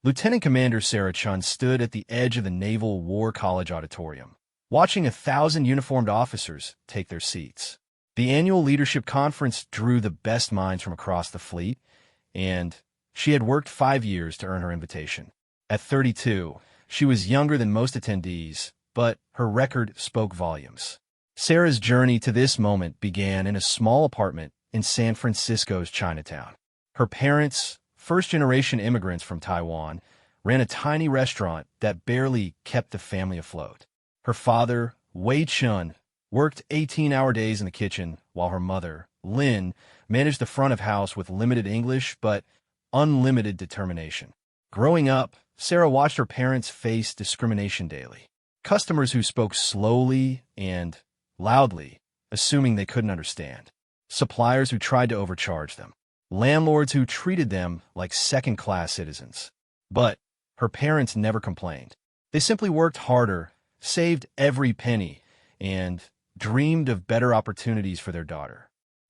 Lieutenant Commander Sarah Chun stood at the edge of the Naval War College auditorium, watching 1,000 uniformed officers take their seats. The annual leadership conference drew the best minds from across the fleet, and she had worked 5 years to earn her invitation. At 32, she was younger than most attendees, but her record spoke volumes. Sarah's journey to this moment began in a small apartment in San Francisco's Chinatown. Her parents, first-generation immigrants from Taiwan, ran a tiny restaurant that barely kept the family afloat. Her father, Wei Chun, worked 18-hour days in the kitchen, while her mother, Lin, managed the front of house with limited English but unlimited determination. Growing up, Sarah watched her parents face discrimination daily. Customers who spoke slowly and loudly, assuming they couldn't understand. Suppliers who tried to overcharge them. Landlords who treated them like second-class citizens. But her parents never complained. They simply worked harder, saved every penny, and dreamed of better opportunities for their daughter.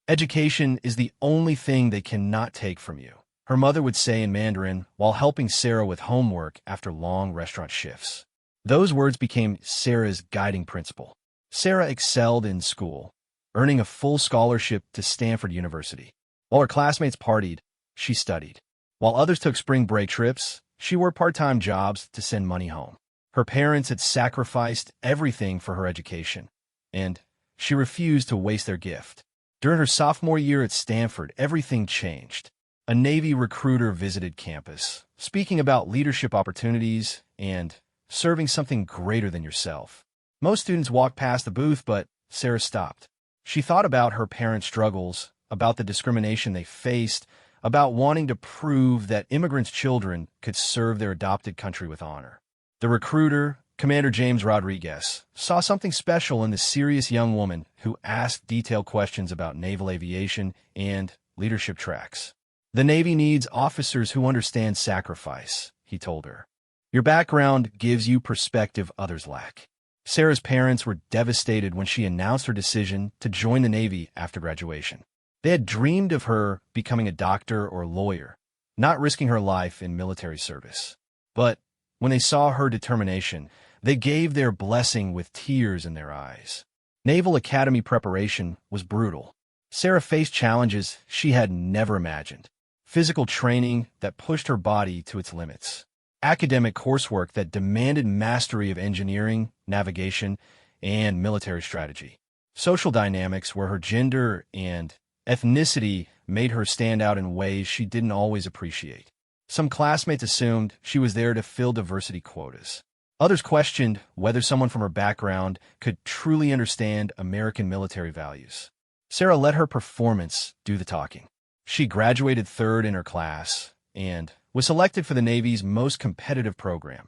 Education is the only thing they cannot take from you, her mother would say in Mandarin while helping Sarah with homework after long restaurant shifts. Those words became Sarah's guiding principle. Sarah excelled in school, earning a full scholarship to Stanford University. While her classmates partied, she studied. While others took spring break trips, she worked part-time jobs to send money home. Her parents had sacrificed everything for her education, and she refused to waste their gift. During her sophomore year at Stanford, everything changed. A Navy recruiter visited campus, speaking about leadership opportunities and serving something greater than yourself. Most students walked past the booth, but Sarah stopped. She thought about her parents' struggles, about the discrimination they faced, about wanting to prove that immigrants' children could serve their adopted country with honor. The recruiter, Commander James Rodriguez, saw something special in the serious young woman who asked detailed questions about naval aviation and leadership tracks. "The Navy needs officers who understand sacrifice," he told her. "Your background gives you perspective others lack." Sarah's parents were devastated when she announced her decision to join the Navy after graduation. They had dreamed of her becoming a doctor or lawyer, not risking her life in military service. But when they saw her determination, they gave their blessing with tears in their eyes. Naval Academy preparation was brutal. Sarah faced challenges she had never imagined. Physical training that pushed her body to its limits. Academic coursework that demanded mastery of engineering, navigation, and military strategy. Social dynamics where her gender and ethnicity made her stand out in ways she didn't always appreciate. Some classmates assumed she was there to fill diversity quotas. Others questioned whether someone from her background could truly understand American military values. Sarah let her performance do the talking. She graduated third in her class and was selected for the Navy's most competitive program,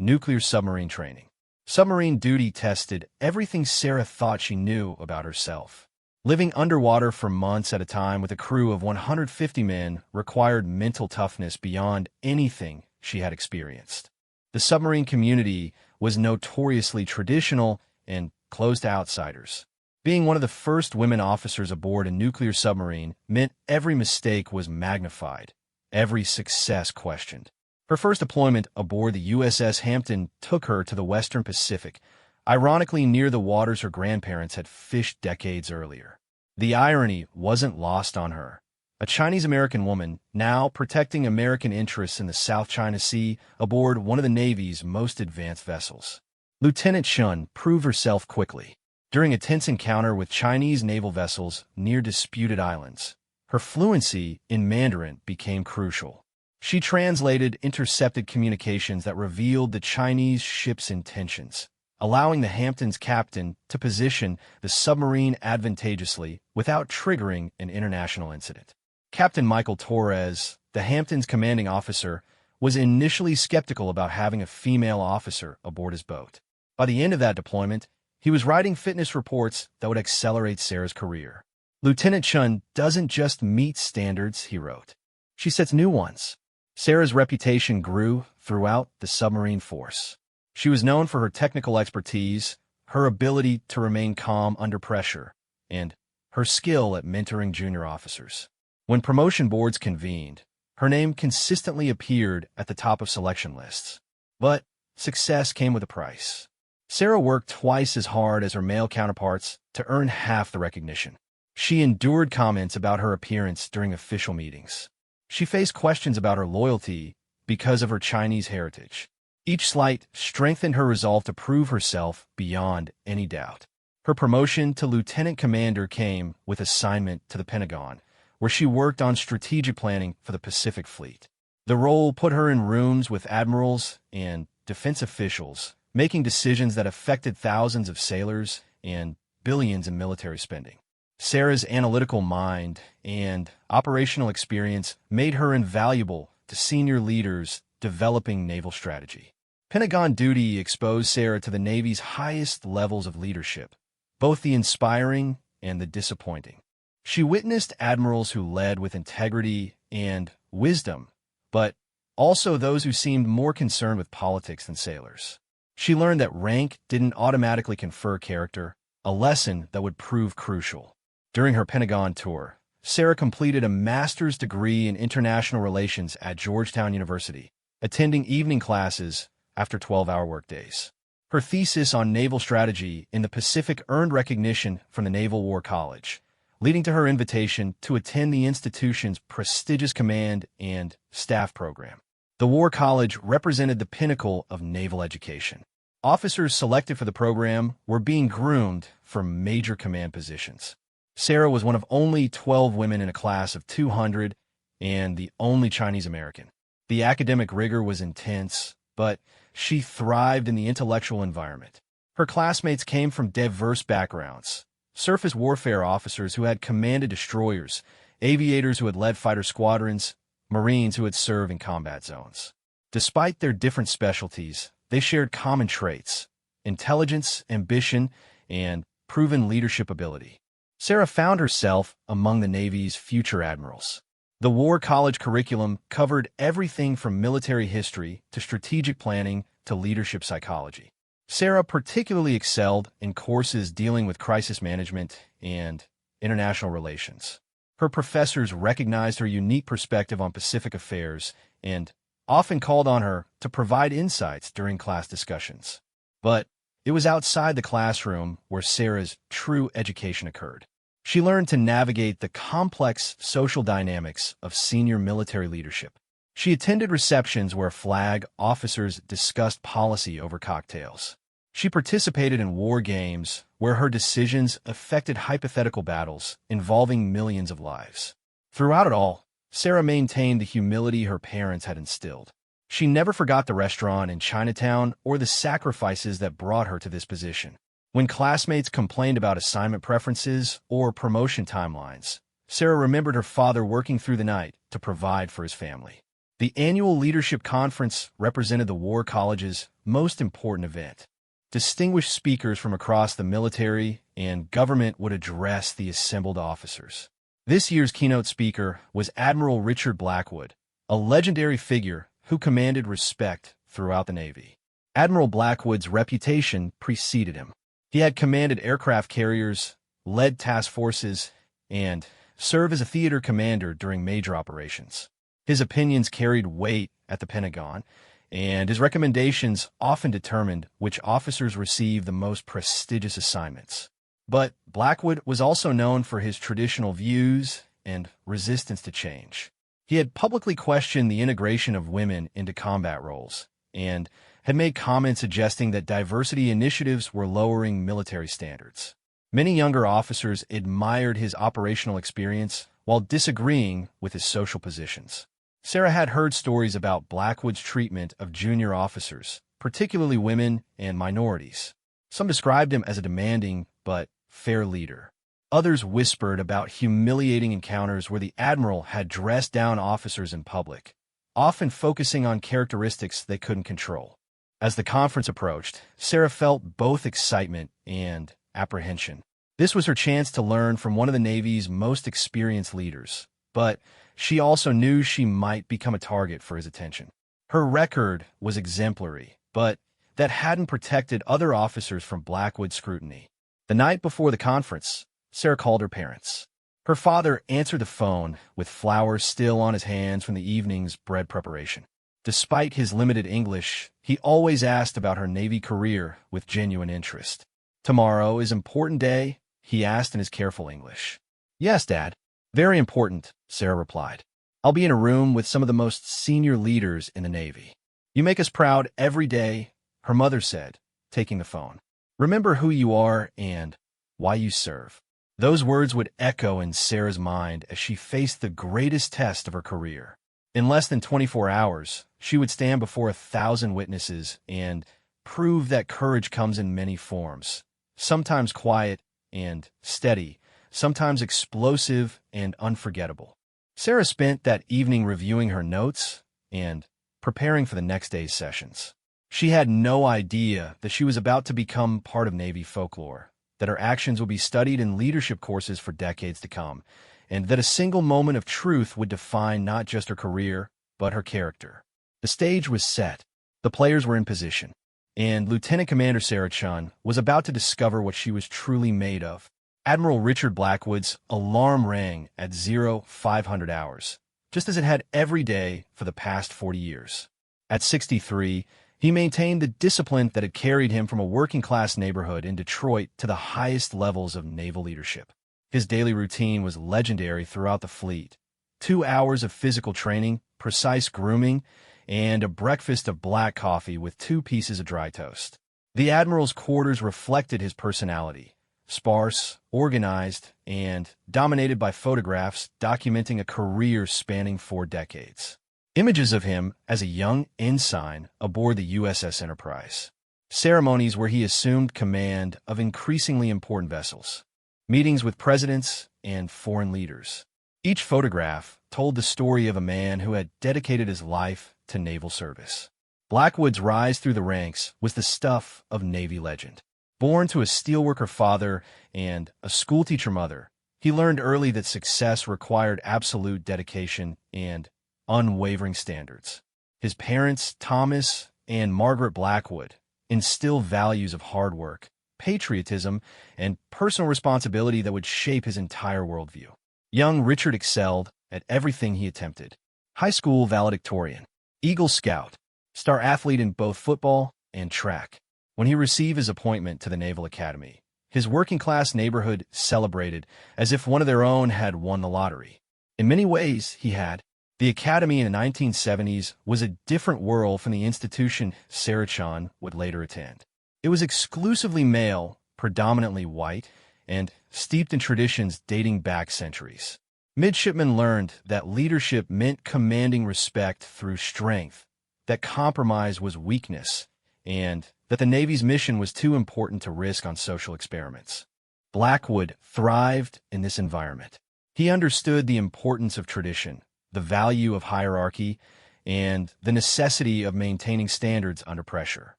nuclear submarine training. Submarine duty tested everything Sarah thought she knew about herself. Living underwater for months at a time with a crew of 150 men required mental toughness beyond anything she had experienced. The submarine community was notoriously traditional and closed to outsiders. Being one of the first women officers aboard a nuclear submarine meant every mistake was magnified, every success questioned. Her first deployment aboard the USS Hampton took her to the Western Pacific, ironically near the waters her grandparents had fished decades earlier. The irony wasn't lost on her. A Chinese-American woman, now protecting American interests in the South China Sea aboard one of the Navy's most advanced vessels. Lieutenant Chun proved herself quickly. During a tense encounter with Chinese naval vessels near disputed islands, her fluency in Mandarin became crucial. She translated intercepted communications that revealed the Chinese ship's intentions, allowing the Hampton's captain to position the submarine advantageously without triggering an international incident. Captain Michael Torres, the Hampton's commanding officer, was initially skeptical about having a female officer aboard his boat. By the end of that deployment, he was writing fitness reports that would accelerate Sarah's career. "Lieutenant Chun doesn't just meet standards," he wrote. "She sets new ones." Sarah's reputation grew throughout the submarine force. She was known for her technical expertise, her ability to remain calm under pressure, and her skill at mentoring junior officers. When promotion boards convened, Her name consistently appeared at the top of selection lists. But success came with a price. Sarah worked twice as hard as her male counterparts to earn half the recognition. She endured comments about her appearance during official meetings. She faced questions about her loyalty because of her Chinese heritage. Each slight strengthened her resolve to prove herself beyond any doubt. Her promotion to lieutenant commander came with assignment to the Pentagon, where she worked on strategic planning for the Pacific Fleet. The role put her in rooms with admirals and defense officials, making decisions that affected thousands of sailors and billions in military spending. Sarah's analytical mind and operational experience made her invaluable to senior leaders developing naval strategy. Pentagon duty exposed Sarah to the Navy's highest levels of leadership, both the inspiring and the disappointing. She witnessed admirals who led with integrity and wisdom, but also those who seemed more concerned with politics than sailors. She learned that rank didn't automatically confer character, a lesson that would prove crucial. During her Pentagon tour, Sarah completed a master's degree in international relations at Georgetown University, attending evening classes after 12-hour workdays. Her thesis on naval strategy in the Pacific earned recognition from the Naval War College, leading to her invitation to attend the institution's prestigious command and staff program. The War College represented the pinnacle of naval education. Officers selected for the program were being groomed for major command positions. Sarah was one of only 12 women in a class of 200 and the only Chinese American. The academic rigor was intense, but she thrived in the intellectual environment. Her classmates came from diverse backgrounds: surface warfare officers who had commanded destroyers, aviators who had led fighter squadrons, Marines who had served in combat zones. Despite their different specialties, they shared common traits: intelligence, ambition, and proven leadership ability. Sarah found herself among the Navy's future admirals. The War College curriculum covered everything from military history to strategic planning to leadership psychology. Sarah particularly excelled in courses dealing with crisis management and international relations. Her professors recognized her unique perspective on Pacific affairs and often called on her to provide insights during class discussions. But it was outside the classroom where Sarah's true education occurred. She learned to navigate the complex social dynamics of senior military leadership. She attended receptions where flag officers discussed policy over cocktails. She participated in war games where her decisions affected hypothetical battles involving millions of lives. Throughout it all, Sarah maintained the humility her parents had instilled. She never forgot the restaurant in Chinatown or the sacrifices that brought her to this position. When classmates complained about assignment preferences or promotion timelines, Sarah remembered her father working through the night to provide for his family. The annual leadership conference represented the War College's most important event. Distinguished speakers from across the military and government would address the assembled officers. This year's keynote speaker was Admiral Richard Blackwood, a legendary figure who commanded respect throughout the Navy. Admiral Blackwood's reputation preceded him. He had commanded aircraft carriers, led task forces, and served as a theater commander during major operations. His opinions carried weight at the Pentagon, and his recommendations often determined which officers received the most prestigious assignments. But Blackwood was also known for his traditional views and resistance to change. He had publicly questioned the integration of women into combat roles, and had made comments suggesting that diversity initiatives were lowering military standards. Many younger officers admired his operational experience while disagreeing with his social positions. Sarah had heard stories about Blackwood's treatment of junior officers, particularly women and minorities. Some described him as a demanding but fair leader. Others whispered about humiliating encounters where the admiral had dressed down officers in public, often focusing on characteristics they couldn't control. As the conference approached, Sarah felt both excitement and apprehension. This was her chance to learn from one of the Navy's most experienced leaders, but she also knew she might become a target for his attention. Her record was exemplary, but that hadn't protected other officers from Blackwood's scrutiny. The night before the conference, Sarah called her parents. Her father answered the phone with flowers still on his hands from the evening's bread preparation. Despite his limited English, he always asked about her Navy career with genuine interest. "Tomorrow is important day?" he asked in his careful English. "Yes, Dad." "Very important," Sarah replied. "I'll be in a room with some of the most senior leaders in the Navy." "You make us proud every day," her mother said, taking the phone. "Remember who you are and why you serve." Those words would echo in Sarah's mind as she faced the greatest test of her career. In less than 24 hours, she would stand before 1,000 witnesses and prove that courage comes in many forms, sometimes quiet and steady, sometimes explosive and unforgettable. Sarah spent that evening reviewing her notes and preparing for the next day's sessions. She had no idea that she was about to become part of Navy folklore, that her actions would be studied in leadership courses for decades to come, and that a single moment of truth would define not just her career, but her character. The stage was set, the players were in position, and Lieutenant Commander Sarah Chun was about to discover what she was truly made of. Admiral Richard Blackwood's alarm rang at 0500 hours, just as it had every day for the past 40 years. At 63, he maintained the discipline that had carried him from a working-class neighborhood in Detroit to the highest levels of naval leadership. His daily routine was legendary throughout the fleet. 2 hours of physical training, precise grooming, and a breakfast of black coffee with 2 pieces of dry toast. The Admiral's quarters reflected his personality, sparse, organized, and dominated by photographs documenting a career spanning 4 decades. Images of him as a young ensign aboard the USS Enterprise. Ceremonies where he assumed command of increasingly important vessels. Meetings with presidents and foreign leaders. Each photograph told the story of a man who had dedicated his life to naval service. Blackwood's rise through the ranks was the stuff of Navy legend. Born to a steelworker father and a schoolteacher mother, he learned early that success required absolute dedication and unwavering standards. His parents, Thomas and Margaret Blackwood, instilled values of hard work, patriotism, and personal responsibility that would shape his entire worldview. Young Richard excelled at everything he attempted. High school valedictorian, Eagle Scout, star athlete in both football and track. When he received his appointment to the Naval Academy, his working-class neighborhood celebrated as if one of their own had won the lottery. In many ways, he had. The Academy in the 1970s was a different world from the institution Sarah Chun would later attend. It was exclusively male, predominantly white, and steeped in traditions dating back centuries. Midshipmen learned that leadership meant commanding respect through strength, that compromise was weakness, and that the Navy's mission was too important to risk on social experiments. Blackwood thrived in this environment. He understood the importance of tradition, the value of hierarchy, and the necessity of maintaining standards under pressure.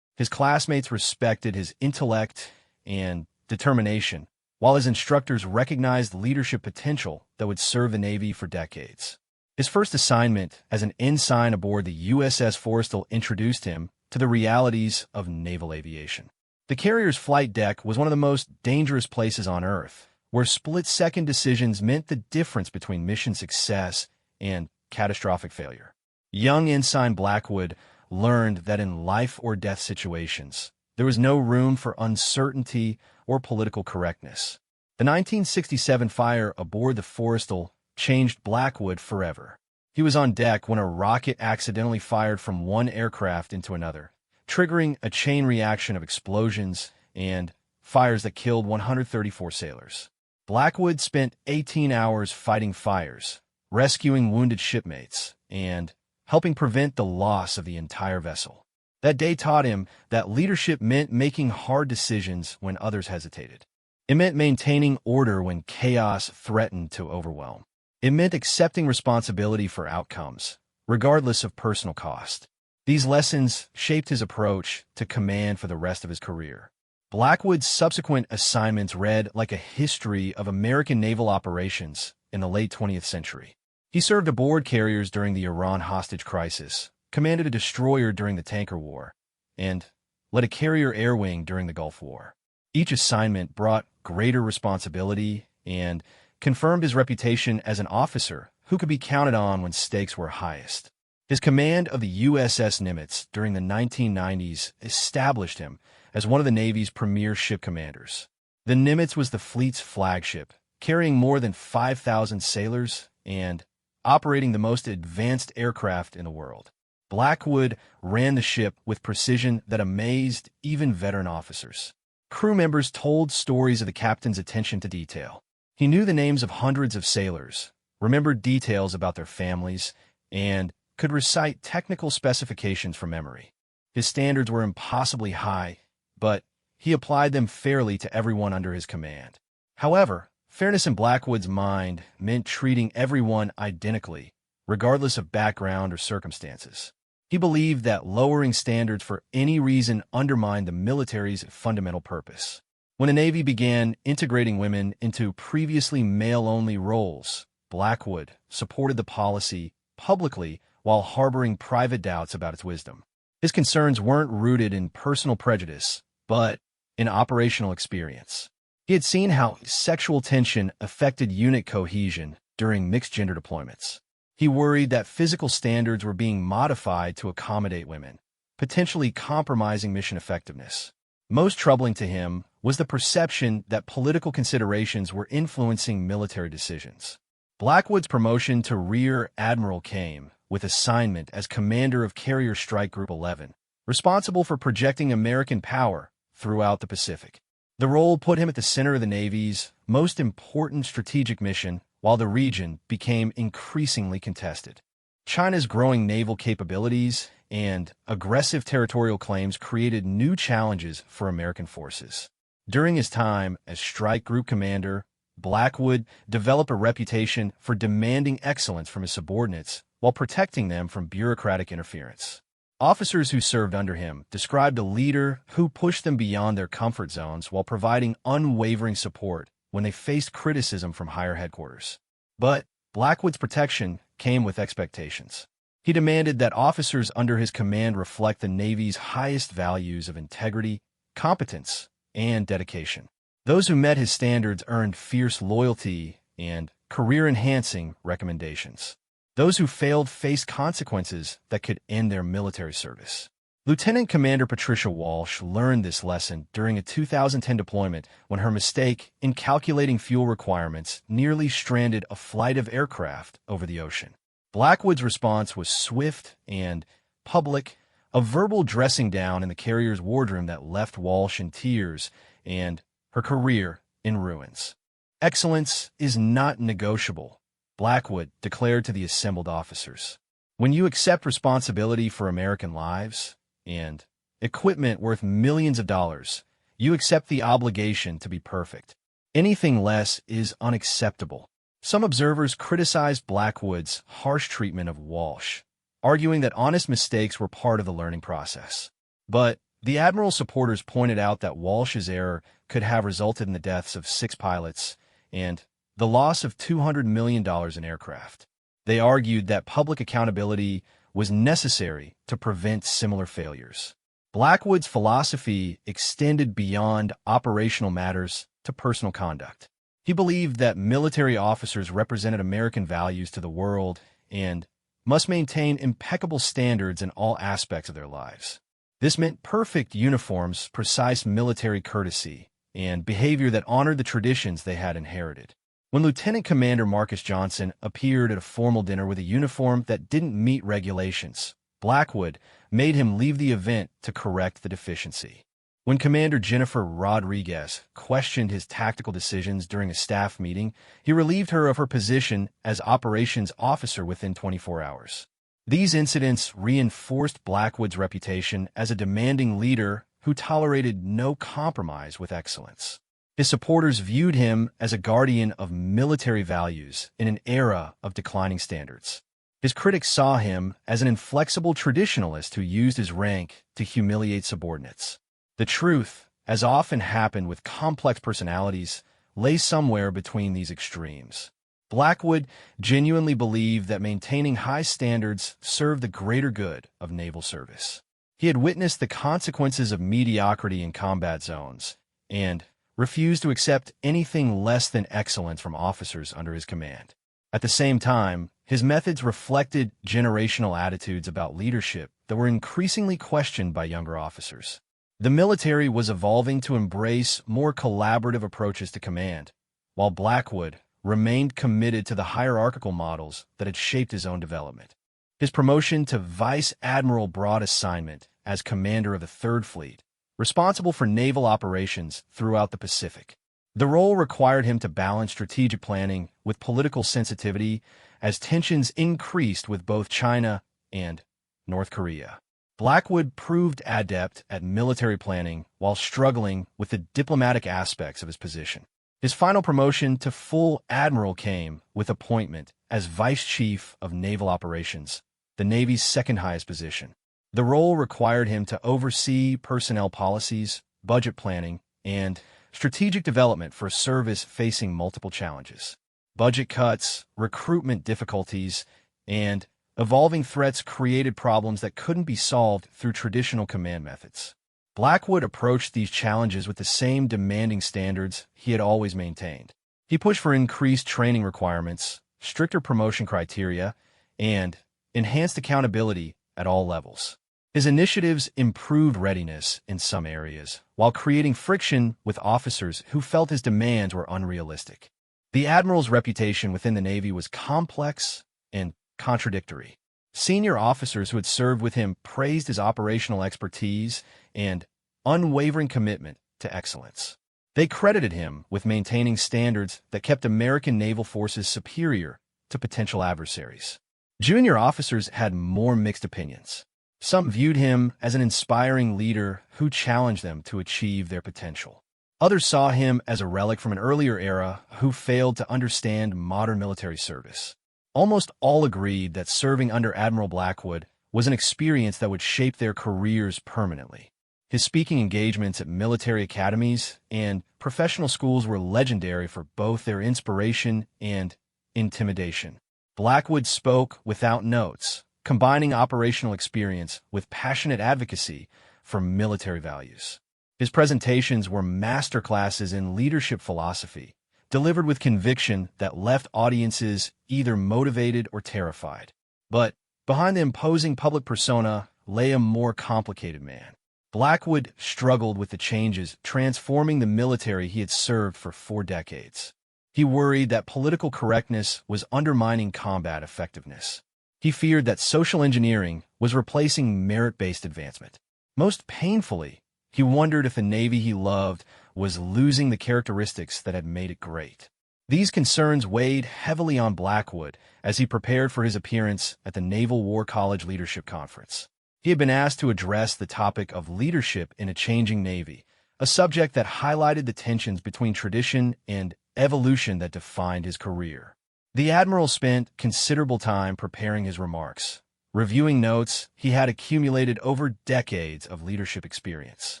His classmates respected his intellect and determination, while his instructors recognized leadership potential that would serve the Navy for decades. His first assignment as an ensign aboard the USS Forrestal introduced him to the realities of naval aviation. The carrier's flight deck was one of the most dangerous places on Earth, where split-second decisions meant the difference between mission success and catastrophic failure. Young Ensign Blackwood learned that in life-or-death situations, there was no room for uncertainty or political correctness. The 1967 fire aboard the Forrestal changed Blackwood forever. He was on deck when a rocket accidentally fired from one aircraft into another, triggering a chain reaction of explosions and fires that killed 134 sailors. Blackwood spent 18 hours fighting fires, rescuing wounded shipmates, and helping prevent the loss of the entire vessel. That day taught him that leadership meant making hard decisions when others hesitated. It meant maintaining order when chaos threatened to overwhelm. It meant accepting responsibility for outcomes, regardless of personal cost. These lessons shaped his approach to command for the rest of his career. Blackwood's subsequent assignments read like a history of American naval operations in the late 20th century. He served aboard carriers during the Iran hostage crisis, commanded a destroyer during the Tanker War, and led a carrier air wing during the Gulf War. Each assignment brought greater responsibility and confirmed his reputation as an officer who could be counted on when stakes were highest. His command of the USS Nimitz during the 1990s established him as one of the Navy's premier ship commanders. The Nimitz was the fleet's flagship, carrying more than 5,000 sailors and operating the most advanced aircraft in the world. Blackwood ran the ship with precision that amazed even veteran officers. Crew members told stories of the captain's attention to detail. He knew the names of hundreds of sailors, remembered details about their families, and could recite technical specifications from memory. His standards were impossibly high, but he applied them fairly to everyone under his command. However, fairness in Blackwood's mind meant treating everyone identically, regardless of background or circumstances. He believed that lowering standards for any reason undermined the military's fundamental purpose. When the Navy began integrating women into previously male-only roles, Blackwood supported the policy publicly while harboring private doubts about its wisdom. His concerns weren't rooted in personal prejudice, but in operational experience. He had seen how sexual tension affected unit cohesion during mixed-gender deployments. He worried that physical standards were being modified to accommodate women, potentially compromising mission effectiveness. Most troubling to him was the perception that political considerations were influencing military decisions. Blackwood's promotion to Rear Admiral came with assignment as commander of Carrier Strike Group 11, responsible for projecting American power throughout the Pacific. The role put him at the center of the Navy's most important strategic mission, while the region became increasingly contested. China's growing naval capabilities and aggressive territorial claims created new challenges for American forces. During his time as Strike Group Commander, Blackwood developed a reputation for demanding excellence from his subordinates while protecting them from bureaucratic interference. Officers who served under him described a leader who pushed them beyond their comfort zones while providing unwavering support when they faced criticism from higher headquarters. But Blackwood's protection came with expectations. He demanded that officers under his command reflect the Navy's highest values of integrity, competence, and dedication. Those who met his standards earned fierce loyalty and career-enhancing recommendations. Those who failed faced consequences that could end their military service. Lieutenant Commander Patricia Walsh learned this lesson during a 2010 deployment when her mistake in calculating fuel requirements nearly stranded a flight of aircraft over the ocean. Blackwood's response was swift and public, a verbal dressing down in the carrier's wardroom that left Walsh in tears and her career in ruins. Excellence is not negotiable, Blackwood declared to the assembled officers. When you accept responsibility for American lives and equipment worth millions of dollars, you accept the obligation to be perfect. Anything less is unacceptable. Some observers criticized Blackwood's harsh treatment of Walsh, arguing that honest mistakes were part of the learning process. But the Admiral's supporters pointed out that Walsh's error could have resulted in the deaths of 6 pilots and the loss of $200 million in aircraft. They argued that public accountability was necessary to prevent similar failures. Blackwood's philosophy extended beyond operational matters to personal conduct. He believed that military officers represented American values to the world and must maintain impeccable standards in all aspects of their lives. This meant perfect uniforms, precise military courtesy, and behavior that honored the traditions they had inherited. When Lieutenant Commander Marcus Johnson appeared at a formal dinner with a uniform that didn't meet regulations, Blackwood made him leave the event to correct the deficiency. When Commander Jennifer Rodriguez questioned his tactical decisions during a staff meeting, he relieved her of her position as operations officer within 24 hours. These incidents reinforced Blackwood's reputation as a demanding leader who tolerated no compromise with excellence. His supporters viewed him as a guardian of military values in an era of declining standards. His critics saw him as an inflexible traditionalist who used his rank to humiliate subordinates. The truth, as often happened with complex personalities, lay somewhere between these extremes. Blackwood genuinely believed that maintaining high standards served the greater good of naval service. He had witnessed the consequences of mediocrity in combat zones, and refused to accept anything less than excellence from officers under his command. At the same time, his methods reflected generational attitudes about leadership that were increasingly questioned by younger officers. The military was evolving to embrace more collaborative approaches to command, while Blackwood remained committed to the hierarchical models that had shaped his own development. His promotion to Vice Admiral brought assignment as commander of the Third Fleet, responsible for naval operations throughout the Pacific. The role required him to balance strategic planning with political sensitivity as tensions increased with both China and North Korea. Blackwood proved adept at military planning while struggling with the diplomatic aspects of his position. His final promotion to full admiral came with appointment as Vice Chief of Naval Operations, the Navy's second highest position. The role required him to oversee personnel policies, budget planning, and strategic development for a service facing multiple challenges. Budget cuts, recruitment difficulties, and evolving threats created problems that couldn't be solved through traditional command methods. Blackwood approached these challenges with the same demanding standards he had always maintained. He pushed for increased training requirements, stricter promotion criteria, and enhanced accountability at all levels. His initiatives improved readiness in some areas, while creating friction with officers who felt his demands were unrealistic. The admiral's reputation within the Navy was complex and contradictory. Senior officers who had served with him praised his operational expertise and unwavering commitment to excellence. They credited him with maintaining standards that kept American naval forces superior to potential adversaries. Junior officers had more mixed opinions. Some viewed him as an inspiring leader who challenged them to achieve their potential. Others saw him as a relic from an earlier era who failed to understand modern military service. Almost all agreed that serving under Admiral Blackwood was an experience that would shape their careers permanently. His speaking engagements at military academies and professional schools were legendary for both their inspiration and intimidation. Blackwood spoke without notes, combining operational experience with passionate advocacy for military values. His presentations were masterclasses in leadership philosophy, delivered with conviction that left audiences either motivated or terrified. But behind the imposing public persona lay a more complicated man. Blackwood struggled with the changes transforming the military he had served for 4 decades. He worried that political correctness was undermining combat effectiveness. He feared that social engineering was replacing merit-based advancement. Most painfully, he wondered if the Navy he loved was losing the characteristics that had made it great. These concerns weighed heavily on Blackwood as he prepared for his appearance at the Naval War College Leadership Conference. He had been asked to address the topic of leadership in a changing Navy, a subject that highlighted the tensions between tradition and evolution that defined his career. The Admiral spent considerable time preparing his remarks, reviewing notes he had accumulated over decades of leadership experience.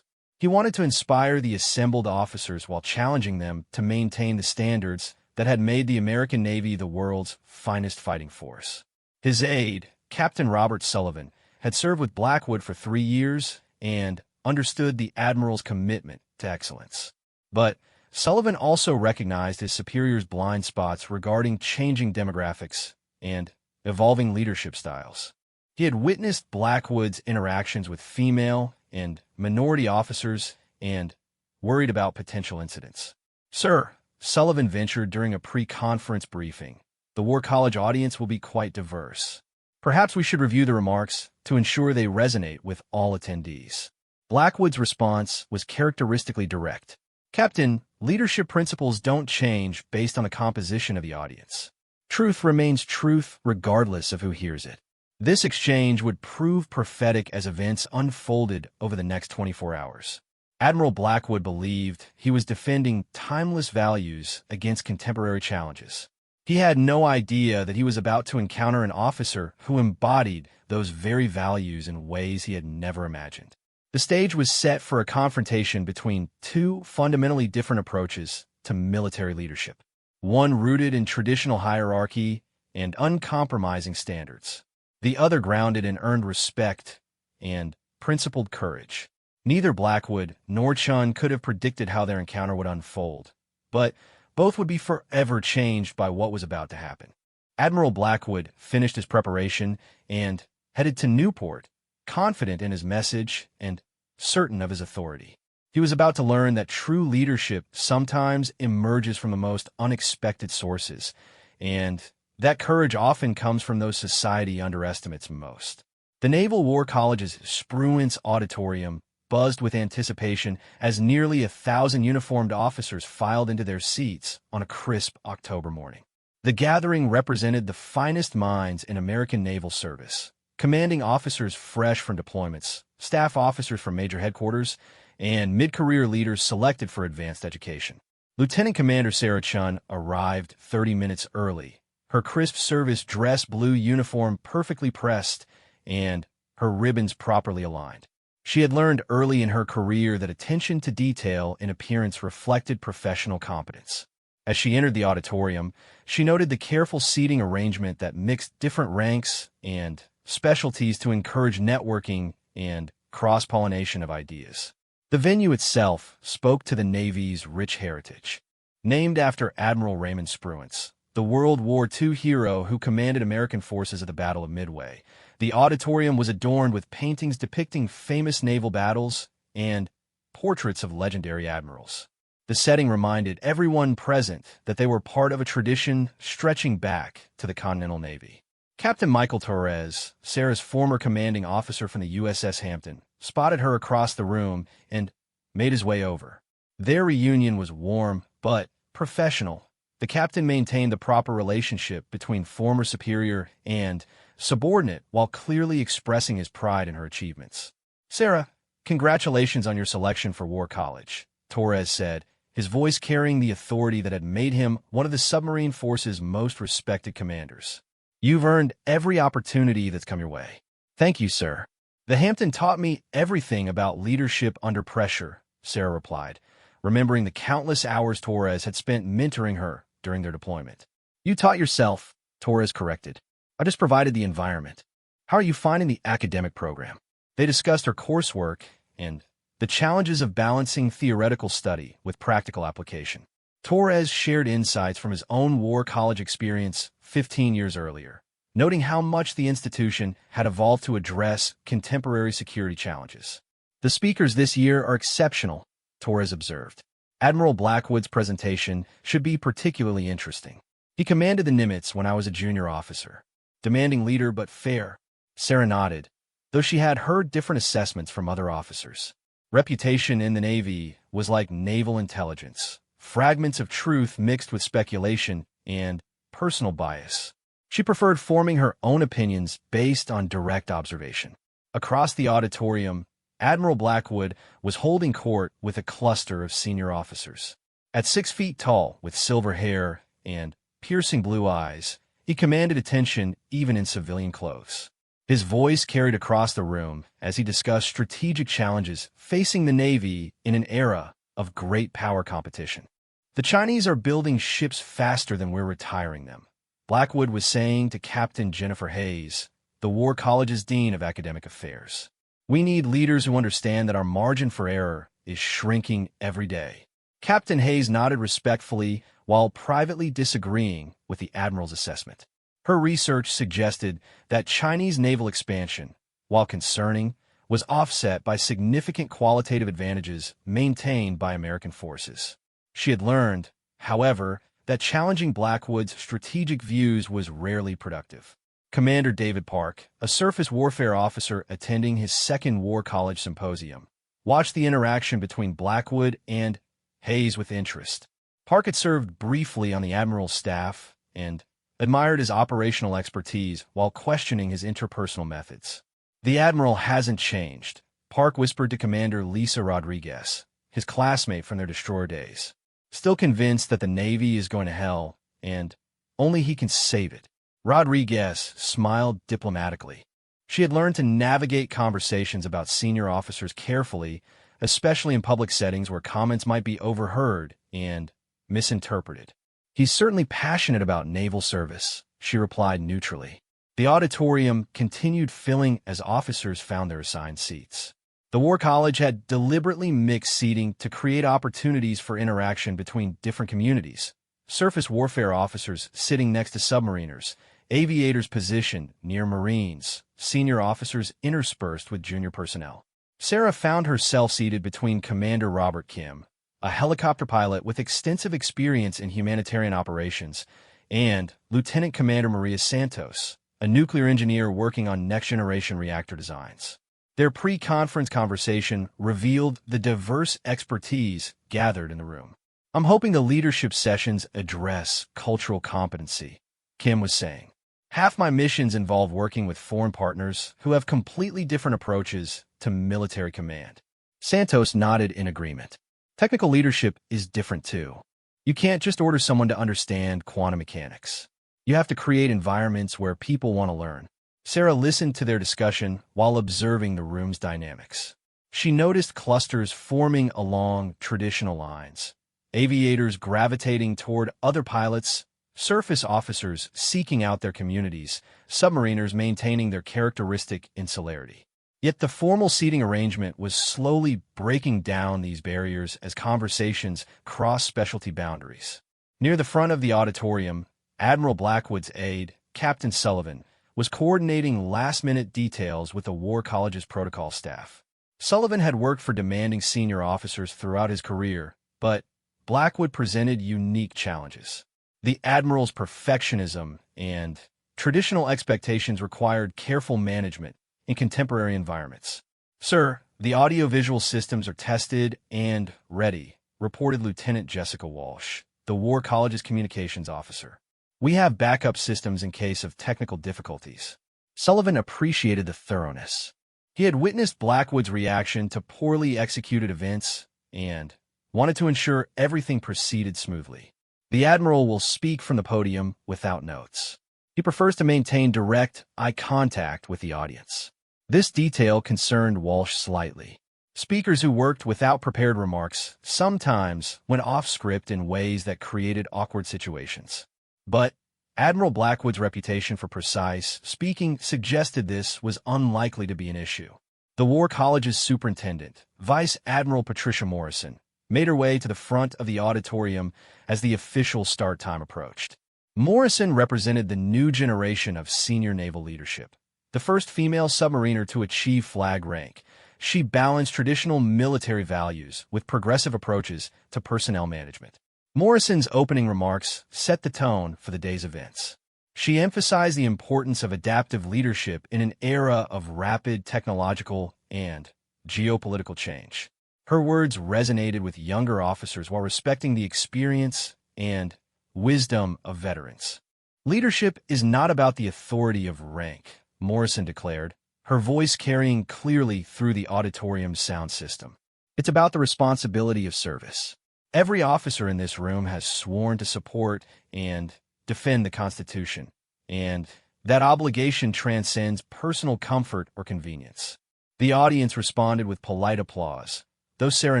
He wanted to inspire the assembled officers while challenging them to maintain the standards that had made the American Navy the world's finest fighting force. His aide, Captain Robert Sullivan, had served with Blackwood for 3 years and understood the Admiral's commitment to excellence. But Sullivan also recognized his superior's blind spots regarding changing demographics and evolving leadership styles. He had witnessed Blackwood's interactions with female and minority officers and worried about potential incidents. "Sir," Sullivan ventured during a pre-conference briefing, "the War College audience will be quite diverse. Perhaps we should review the remarks to ensure they resonate with all attendees." Blackwood's response was characteristically direct. "Captain, leadership principles don't change based on the composition of the audience. Truth remains truth regardless of who hears it." This exchange would prove prophetic as events unfolded over the next 24 hours. Admiral Blackwood believed he was defending timeless values against contemporary challenges. He had no idea that he was about to encounter an officer who embodied those very values in ways he had never imagined. The stage was set for a confrontation between 2 fundamentally different approaches to military leadership, one rooted in traditional hierarchy and uncompromising standards, the other grounded in earned respect and principled courage. Neither Blackwood nor Chun could have predicted how their encounter would unfold, but both would be forever changed by what was about to happen. Admiral Blackwood finished his preparation and headed to Newport, confident in his message and certain of his authority. He was about to learn that true leadership sometimes emerges from the most unexpected sources, and that courage often comes from those society underestimates most. The Naval War College's Spruance Auditorium buzzed with anticipation as nearly 1,000 uniformed officers filed into their seats on a crisp October morning. The gathering represented the finest minds in American naval service, commanding officers fresh from deployments, staff officers from major headquarters, and mid-career leaders selected for advanced education. Lieutenant Commander Sarah Chun arrived 30 minutes early, her crisp service dress blue uniform perfectly pressed and her ribbons properly aligned. She had learned early in her career that attention to detail in appearance reflected professional competence. As she entered the auditorium, she noted the careful seating arrangement that mixed different ranks and specialties to encourage networking and cross-pollination of ideas. The venue itself spoke to the Navy's rich heritage. Named after Admiral Raymond Spruance, the World War II hero who commanded American forces at the Battle of Midway, the auditorium was adorned with paintings depicting famous naval battles and portraits of legendary admirals. The setting reminded everyone present that they were part of a tradition stretching back to the Continental Navy. Captain Michael Torres, Sarah's former commanding officer from the USS Hampton, spotted her across the room and made his way over. Their reunion was warm but professional. The captain maintained the proper relationship between former superior and subordinate while clearly expressing his pride in her achievements. "Sarah, congratulations on your selection for War College," Torres said, his voice carrying the authority that had made him one of the submarine force's most respected commanders. "You've earned every opportunity that's come your way." "Thank you, sir. The Hampton taught me everything about leadership under pressure," Sarah replied, remembering the countless hours Torres had spent mentoring her during their deployment. "You taught yourself," Torres corrected. "I just provided the environment. How are you finding the academic program?" They discussed her coursework and the challenges of balancing theoretical study with practical application. Torres shared insights from his own war college experience 15 years earlier, noting how much the institution had evolved to address contemporary security challenges. "The speakers this year are exceptional," Torres observed. "Admiral Blackwood's presentation should be particularly interesting. He commanded the Nimitz when I was a junior officer. Demanding leader but fair." Sarah nodded, though she had heard different assessments from other officers. Reputation in the Navy was like naval intelligence, fragments of truth mixed with speculation and personal bias. She preferred forming her own opinions based on direct observation. Across the auditorium, Admiral Blackwood was holding court with a cluster of senior officers. At 6 feet tall, with silver hair and piercing blue eyes, he commanded attention even in civilian clothes. His voice carried across the room as he discussed strategic challenges facing the Navy in an era of great power competition. "The Chinese are building ships faster than we're retiring them," Blackwood was saying to Captain Jennifer Hayes, the War College's Dean of Academic Affairs. "We need leaders who understand that our margin for error is shrinking every day." Captain Hayes nodded respectfully while privately disagreeing with the Admiral's assessment. Her research suggested that Chinese naval expansion, while concerning, was offset by significant qualitative advantages maintained by American forces. She had learned, however, that challenging Blackwood's strategic views was rarely productive. Commander David Park, a surface warfare officer attending his second War College symposium, watched the interaction between Blackwood and Hayes with interest. Park had served briefly on the Admiral's staff and admired his operational expertise while questioning his interpersonal methods. "The Admiral hasn't changed," Park whispered to Commander Lisa Rodriguez, his classmate from their destroyer days. "Still convinced that the Navy is going to hell, and only he can save it." Rodriguez smiled diplomatically. She had learned to navigate conversations about senior officers carefully, especially in public settings where comments might be overheard and misinterpreted. "He's certainly passionate about naval service," she replied neutrally. The auditorium continued filling as officers found their assigned seats. The War College had deliberately mixed seating to create opportunities for interaction between different communities. Surface warfare officers sitting next to submariners, aviators positioned near Marines, senior officers interspersed with junior personnel. Sarah found herself seated between Commander Robert Kim, a helicopter pilot with extensive experience in humanitarian operations, and Lieutenant Commander Maria Santos, a nuclear engineer working on next-generation reactor designs. Their pre-conference conversation revealed the diverse expertise gathered in the room. "I'm hoping the leadership sessions address cultural competency," Kim was saying. "Half my missions involve working with foreign partners who have completely different approaches to military command." Santos nodded in agreement. "Technical leadership is different too. You can't just order someone to understand quantum mechanics. You have to create environments where people want to learn." Sarah listened to their discussion while observing the room's dynamics. She noticed clusters forming along traditional lines, aviators gravitating toward other pilots, surface officers seeking out their communities, submariners maintaining their characteristic insularity. Yet the formal seating arrangement was slowly breaking down these barriers as conversations crossed specialty boundaries. Near the front of the auditorium, Admiral Blackwood's aide, Captain Sullivan, was coordinating last-minute details with the War College's protocol staff. Sullivan had worked for demanding senior officers throughout his career, but Blackwood presented unique challenges. The Admiral's perfectionism and traditional expectations required careful management in contemporary environments. "Sir, the audiovisual systems are tested and ready," reported Lieutenant Jessica Walsh, the War College's communications officer. "We have backup systems in case of technical difficulties." Sullivan appreciated the thoroughness. He had witnessed Blackwood's reaction to poorly executed events and wanted to ensure everything proceeded smoothly. "The Admiral will speak from the podium without notes. He prefers to maintain direct eye contact with the audience." This detail concerned Walsh slightly. Speakers who worked without prepared remarks sometimes went off script in ways that created awkward situations. But Admiral Blackwood's reputation for precise speaking suggested this was unlikely to be an issue. The War College's superintendent, Vice Admiral Patricia Morrison, made her way to the front of the auditorium as the official start time approached. Morrison represented the new generation of senior naval leadership, the first female submariner to achieve flag rank. She balanced traditional military values with progressive approaches to personnel management. Morrison's opening remarks set the tone for the day's events. She emphasized the importance of adaptive leadership in an era of rapid technological and geopolitical change. Her words resonated with younger officers while respecting the experience and wisdom of veterans. "Leadership is not about the authority of rank," Morrison declared, her voice carrying clearly through the auditorium's sound system. "It's about the responsibility of service. Every officer in this room has sworn to support and defend the Constitution, and that obligation transcends personal comfort or convenience." The audience responded with polite applause, though Sarah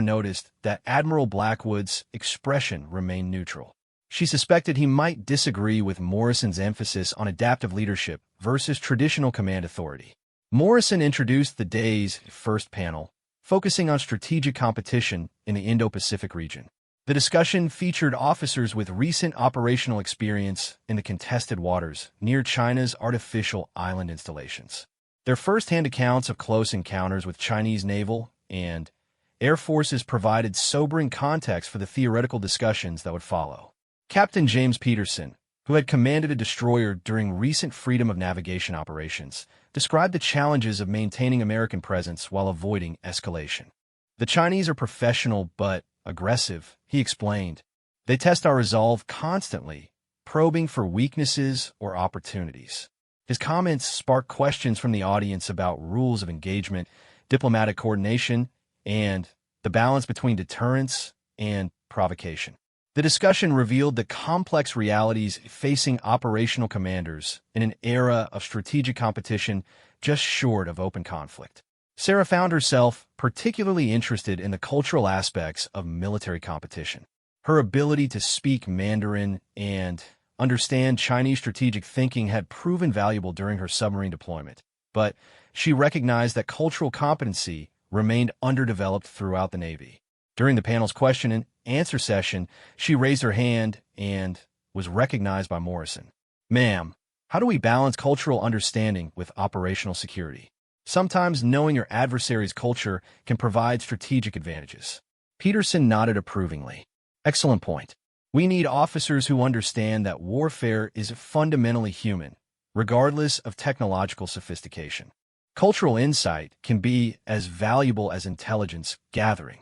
noticed that Admiral Blackwood's expression remained neutral. She suspected he might disagree with Morrison's emphasis on adaptive leadership versus traditional command authority. Morrison introduced the day's first panel, focusing on strategic competition in the Indo-Pacific region. The discussion featured officers with recent operational experience in the contested waters near China's artificial island installations. Their first-hand accounts of close encounters with Chinese naval and air forces provided sobering context for the theoretical discussions that would follow. Captain James Peterson, who had commanded a destroyer during recent freedom of navigation operations, described the challenges of maintaining American presence while avoiding escalation. "The Chinese are professional but aggressive," he explained. "They test our resolve constantly, probing for weaknesses or opportunities." His comments sparked questions from the audience about rules of engagement, diplomatic coordination, and the balance between deterrence and provocation. The discussion revealed the complex realities facing operational commanders in an era of strategic competition just short of open conflict. Sarah found herself particularly interested in the cultural aspects of military competition. Her ability to speak Mandarin and understand Chinese strategic thinking had proven valuable during her submarine deployment, but she recognized that cultural competency remained underdeveloped throughout the Navy. During the panel's question and answer session, she raised her hand and was recognized by Morrison. "Ma'am, how do we balance cultural understanding with operational security? Sometimes knowing your adversary's culture can provide strategic advantages." Peterson nodded approvingly. "Excellent point. We need officers who understand that warfare is fundamentally human, regardless of technological sophistication. Cultural insight can be as valuable as intelligence gathering."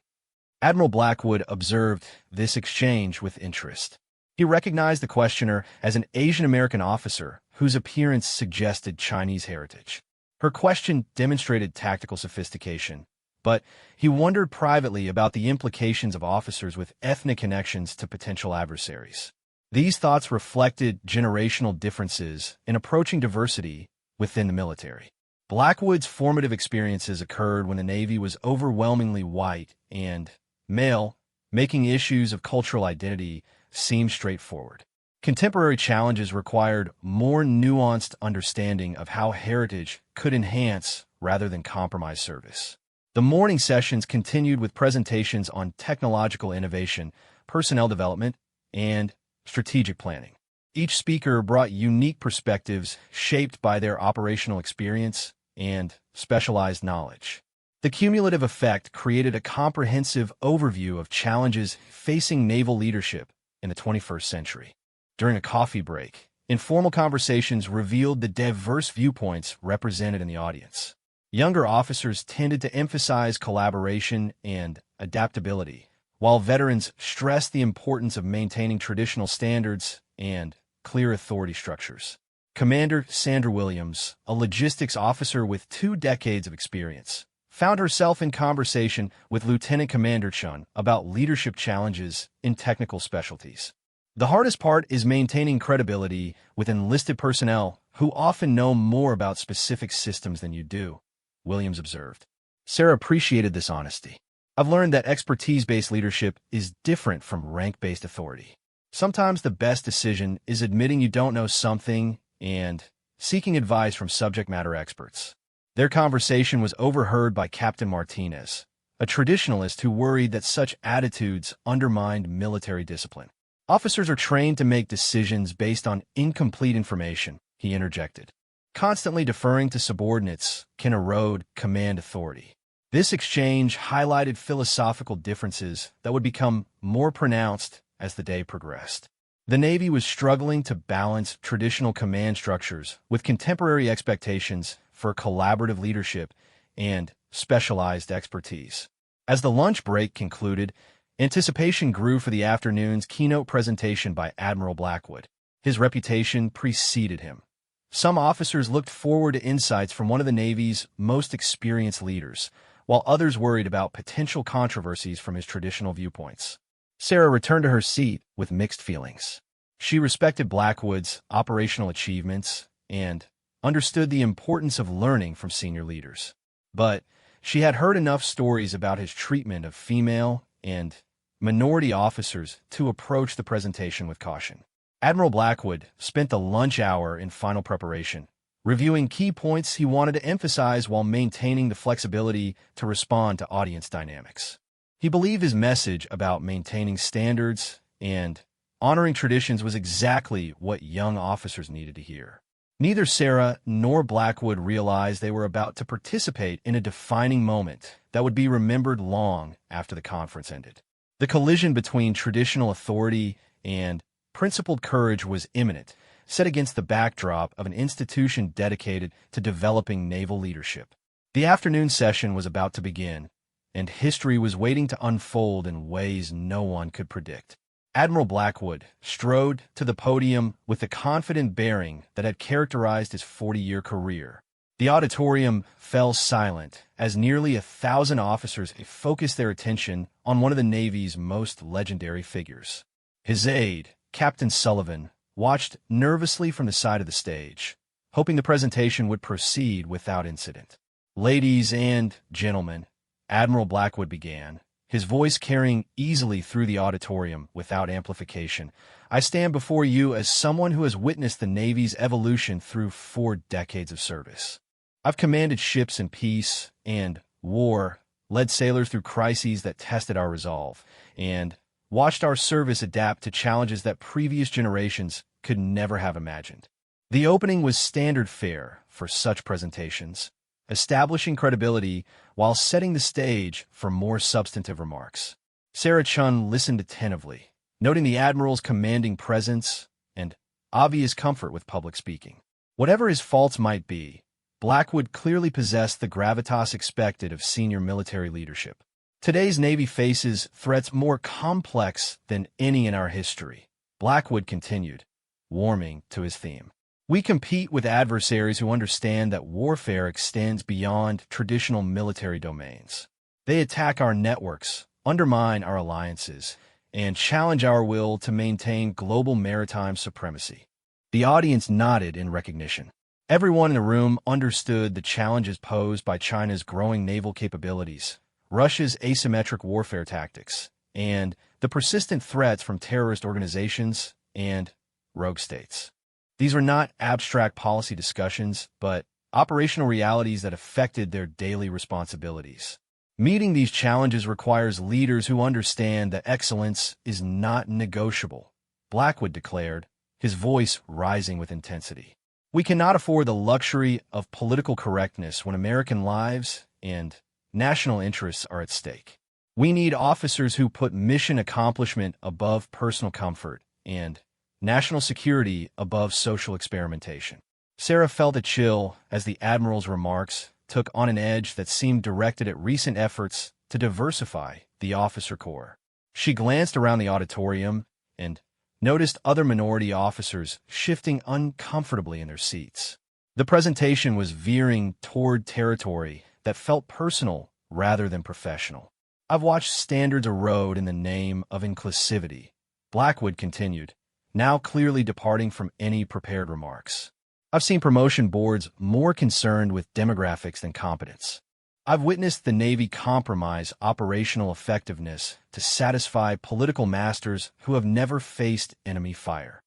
Admiral Blackwood observed this exchange with interest. He recognized the questioner as an Asian American officer whose appearance suggested Chinese heritage. Her question demonstrated tactical sophistication, but he wondered privately about the implications of officers with ethnic connections to potential adversaries. These thoughts reflected generational differences in approaching diversity within the military. Blackwood's formative experiences occurred when the Navy was overwhelmingly white and male, making issues of cultural identity seem straightforward. Contemporary challenges required more nuanced understanding of how heritage could enhance rather than compromise service. The morning sessions continued with presentations on technological innovation, personnel development, and strategic planning. Each speaker brought unique perspectives shaped by their operational experience and specialized knowledge. The cumulative effect created a comprehensive overview of challenges facing naval leadership in the 21st century. During a coffee break, informal conversations revealed the diverse viewpoints represented in the audience. Younger officers tended to emphasize collaboration and adaptability, while veterans stressed the importance of maintaining traditional standards and clear authority structures. Commander Sandra Williams, a logistics officer with 2 decades of experience, found herself in conversation with Lieutenant Commander Chun about leadership challenges in technical specialties. "The hardest part is maintaining credibility with enlisted personnel who often know more about specific systems than you do," Williams observed. Sarah appreciated this honesty. "I've learned that expertise-based leadership is different from rank-based authority. Sometimes the best decision is admitting you don't know something and seeking advice from subject matter experts." Their conversation was overheard by Captain Martinez, a traditionalist who worried that such attitudes undermined military discipline. "Officers are trained to make decisions based on incomplete information," he interjected. "Constantly deferring to subordinates can erode command authority." This exchange highlighted philosophical differences that would become more pronounced as the day progressed. The Navy was struggling to balance traditional command structures with contemporary expectations for collaborative leadership and specialized expertise. As the lunch break concluded, anticipation grew for the afternoon's keynote presentation by Admiral Blackwood. His reputation preceded him. Some officers looked forward to insights from one of the Navy's most experienced leaders, while others worried about potential controversies from his traditional viewpoints. Sarah returned to her seat with mixed feelings. She respected Blackwood's operational achievements and understood the importance of learning from senior leaders. But she had heard enough stories about his treatment of female and minority officers to approach the presentation with caution. Admiral Blackwood spent the lunch hour in final preparation, reviewing key points he wanted to emphasize while maintaining the flexibility to respond to audience dynamics. He believed his message about maintaining standards and honoring traditions was exactly what young officers needed to hear. Neither Sarah nor Blackwood realized they were about to participate in a defining moment that would be remembered long after the conference ended. The collision between traditional authority and principled courage was imminent, set against the backdrop of an institution dedicated to developing naval leadership. The afternoon session was about to begin, and history was waiting to unfold in ways no one could predict. Admiral Blackwood strode to the podium with the confident bearing that had characterized his 40-year career. The auditorium fell silent as nearly 1,000 officers focused their attention on one of the Navy's most legendary figures. His aide, Captain Sullivan, watched nervously from the side of the stage, hoping the presentation would proceed without incident. "Ladies and gentlemen," Admiral Blackwood began, his voice carrying easily through the auditorium without amplification, "I stand before you as someone who has witnessed the Navy's evolution through 4 decades of service. I've commanded ships in peace and war, led sailors through crises that tested our resolve, and watched our service adapt to challenges that previous generations could never have imagined. The opening was standard fare for such presentations, establishing credibility while setting the stage for more substantive remarks. Sarah Chun listened attentively, noting the Admiral's commanding presence and obvious comfort with public speaking. Whatever his faults might be, Blackwood clearly possessed the gravitas expected of senior military leadership. Today's Navy faces threats more complex than any in our history, Blackwood continued, warming to his theme. We compete with adversaries who understand that warfare extends beyond traditional military domains. They attack our networks, undermine our alliances, and challenge our will to maintain global maritime supremacy. The audience nodded in recognition. Everyone in the room understood the challenges posed by China's growing naval capabilities, Russia's asymmetric warfare tactics, and the persistent threats from terrorist organizations and rogue states. These were not abstract policy discussions, but operational realities that affected their daily responsibilities. Meeting these challenges requires leaders who understand that excellence is not negotiable, Blackwood declared, his voice rising with intensity. We cannot afford the luxury of political correctness when American lives and national interests are at stake. We need officers who put mission accomplishment above personal comfort and national security above social experimentation. Sarah felt a chill as the Admiral's remarks took on an edge that seemed directed at recent efforts to diversify the officer corps. She glanced around the auditorium and noticed other minority officers shifting uncomfortably in their seats. The presentation was veering toward territory that felt personal rather than professional. I've watched standards erode in the name of inclusivity, Blackwood continued, now clearly departing from any prepared remarks. I've seen promotion boards more concerned with demographics than competence. I've witnessed the Navy compromise operational effectiveness to satisfy political masters who have never faced enemy fire.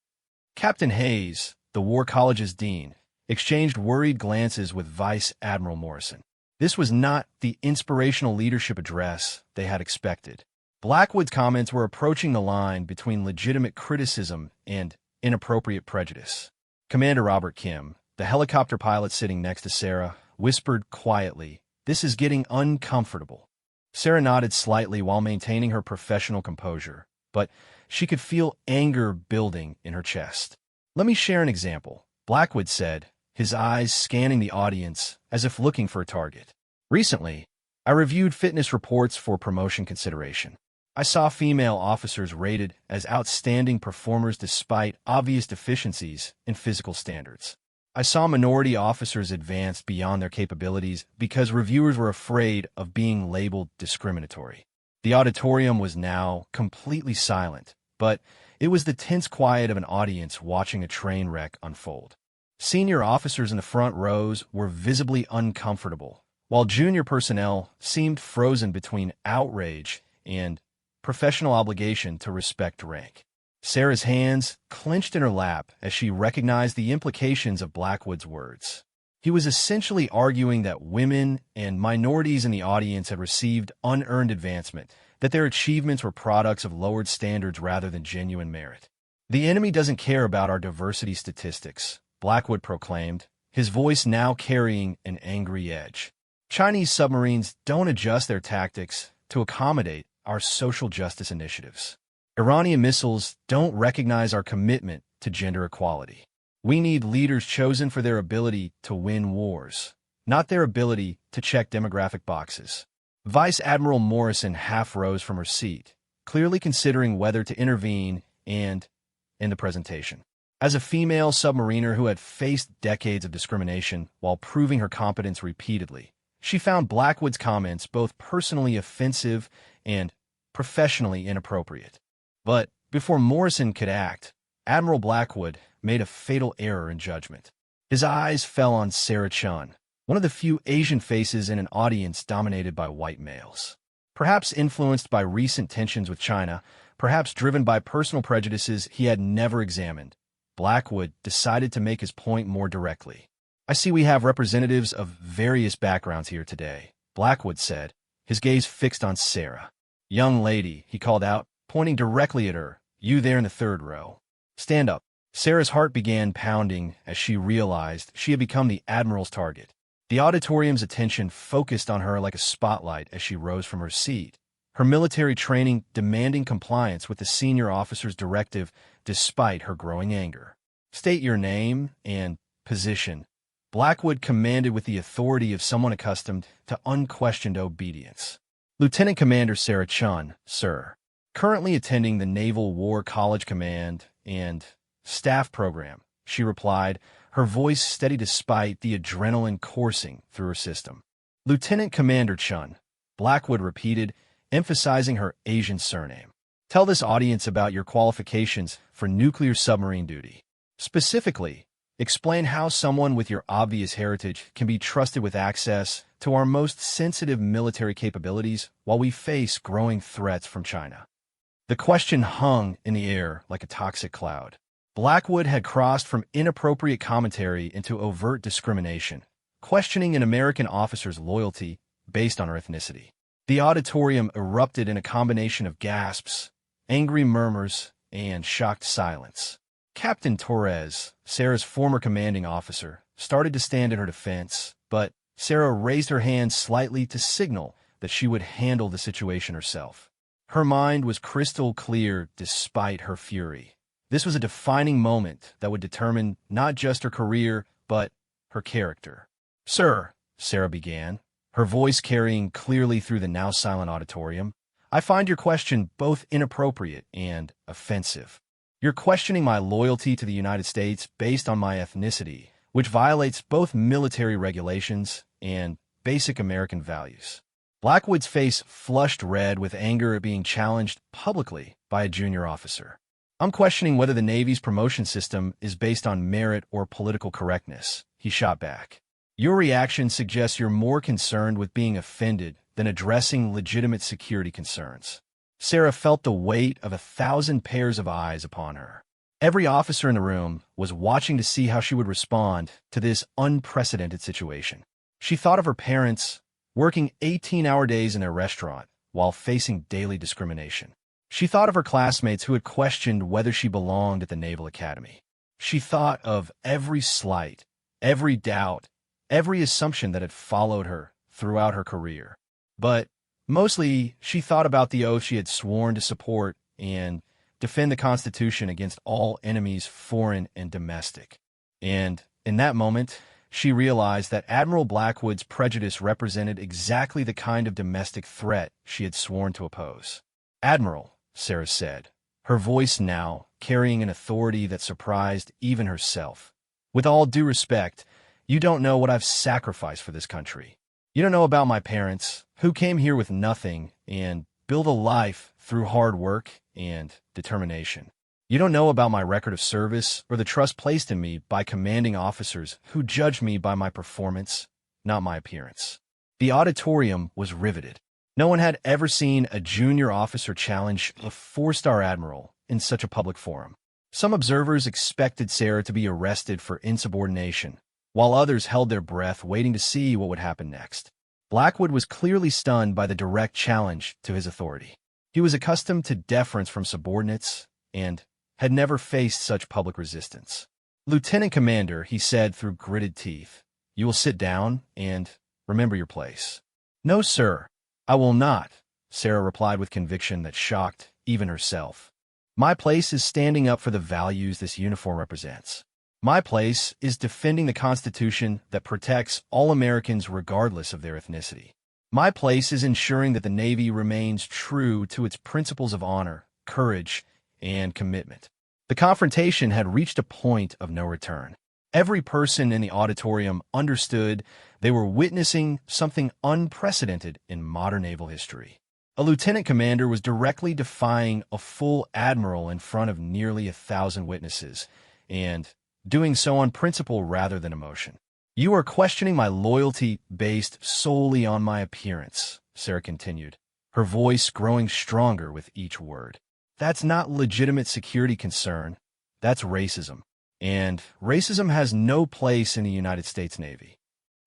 Captain Hayes, the War College's dean, exchanged worried glances with Vice Admiral Morrison. This was not the inspirational leadership address they had expected. Blackwood's comments were approaching the line between legitimate criticism and inappropriate prejudice. Commander Robert Kim, the helicopter pilot sitting next to Sarah, whispered quietly, "This is getting uncomfortable." Sarah nodded slightly while maintaining her professional composure, but she could feel anger building in her chest. "Let me share an example," Blackwood said, his eyes scanning the audience as if looking for a target. "Recently, I reviewed fitness reports for promotion consideration. I saw female officers rated as outstanding performers despite obvious deficiencies in physical standards. I saw minority officers advance beyond their capabilities because reviewers were afraid of being labeled discriminatory." The auditorium was now completely silent, but it was the tense quiet of an audience watching a train wreck unfold. Senior officers in the front rows were visibly uncomfortable, while junior personnel seemed frozen between outrage and professional obligation to respect rank. Sarah's hands clenched in her lap as she recognized the implications of Blackwood's words. He was essentially arguing that women and minorities in the audience had received unearned advancement, that their achievements were products of lowered standards rather than genuine merit. "The enemy doesn't care about our diversity statistics," Blackwood proclaimed, his voice now carrying an angry edge. "Chinese submarines don't adjust their tactics to accommodate our social justice initiatives. Iranian missiles don't recognize our commitment to gender equality. We need leaders chosen for their ability to win wars, not their ability to check demographic boxes." Vice Admiral Morrison half rose from her seat, clearly considering whether to intervene and in the presentation. As a female submariner who had faced decades of discrimination while proving her competence repeatedly, she found Blackwood's comments both personally offensive and professionally inappropriate. But before Morrison could act, Admiral Blackwood made a fatal error in judgment. His eyes fell on Sarah Chun, one of the few Asian faces in an audience dominated by white males. Perhaps influenced by recent tensions with China, perhaps driven by personal prejudices he had never examined, Blackwood decided to make his point more directly. "I see we have representatives of various backgrounds here today," Blackwood said, his gaze fixed on Sarah. "Young lady," he called out, pointing directly at her. "You there in the third row. Stand up." Sarah's heart began pounding as she realized she had become the Admiral's target. The auditorium's attention focused on her like a spotlight as she rose from her seat, her military training demanding compliance with the senior officer's directive despite her growing anger. "State your name and position," Blackwood commanded with the authority of someone accustomed to unquestioned obedience. "Lieutenant Commander Sarah Chun, sir. Currently attending the Naval War College Command and Staff Program," she replied, her voice steady despite the adrenaline coursing through her system. "Lieutenant Commander Chun," Blackwood repeated, emphasizing her Asian surname. "Tell this audience about your qualifications for nuclear submarine duty. Specifically, explain how someone with your obvious heritage can be trusted with access to our most sensitive military capabilities while we face growing threats from China." The question hung in the air like a toxic cloud. Blackwood had crossed from inappropriate commentary into overt discrimination, questioning an American officer's loyalty based on her ethnicity. The auditorium erupted in a combination of gasps, angry murmurs, and shocked silence. Captain Torres, Sarah's former commanding officer, started to stand in her defense, but Sarah raised her hand slightly to signal that she would handle the situation herself. Her mind was crystal clear despite her fury. This was a defining moment that would determine not just her career, but her character. "Sir," Sarah began, her voice carrying clearly through the now silent auditorium, "I find your question both inappropriate and offensive. You're questioning my loyalty to the United States based on my ethnicity, which violates both military regulations and basic American values." Blackwood's face flushed red with anger at being challenged publicly by a junior officer. "I'm questioning whether the Navy's promotion system is based on merit or political correctness," he shot back. "Your reaction suggests you're more concerned with being offended than addressing legitimate security concerns." Sarah felt the weight of 1,000 pairs of eyes upon her. Every officer in the room was watching to see how she would respond to this unprecedented situation. She thought of her parents working 18-hour days in their restaurant while facing daily discrimination. She thought of her classmates who had questioned whether she belonged at the Naval Academy. She thought of every slight, every doubt, every assumption that had followed her throughout her career. But mostly, she thought about the oath she had sworn to support and defend the Constitution against all enemies, foreign and domestic. And in that moment, she realized that Admiral Blackwood's prejudice represented exactly the kind of domestic threat she had sworn to oppose. "Admiral," Sarah said, her voice now carrying an authority that surprised even herself. "With all due respect, you don't know what I've sacrificed for this country. You don't know about my parents, who came here with nothing and built a life through hard work and determination. You don't know about my record of service or the trust placed in me by commanding officers who judged me by my performance, not my appearance." The auditorium was riveted. No one had ever seen a junior officer challenge a four-star admiral in such a public forum. Some observers expected Sarah to be arrested for insubordination, while others held their breath waiting to see what would happen next. Blackwood was clearly stunned by the direct challenge to his authority. He was accustomed to deference from subordinates and had never faced such public resistance. "Lieutenant Commander," he said through gritted teeth, "you will sit down and remember your place." "No, sir, I will not," Sarah replied with conviction that shocked even herself. "My place is standing up for the values this uniform represents. My place is defending the Constitution that protects all Americans regardless of their ethnicity. My place is ensuring that the Navy remains true to its principles of honor, courage, and commitment." The confrontation had reached a point of no return. Every person in the auditorium understood they were witnessing something unprecedented in modern naval history. A lieutenant commander was directly defying a full admiral in front of nearly 1,000 witnesses, and doing so on principle rather than emotion. "You are questioning my loyalty based solely on my appearance," Sarah continued, her voice growing stronger with each word. "That's not legitimate security concern. That's racism. And racism has no place in the United States Navy."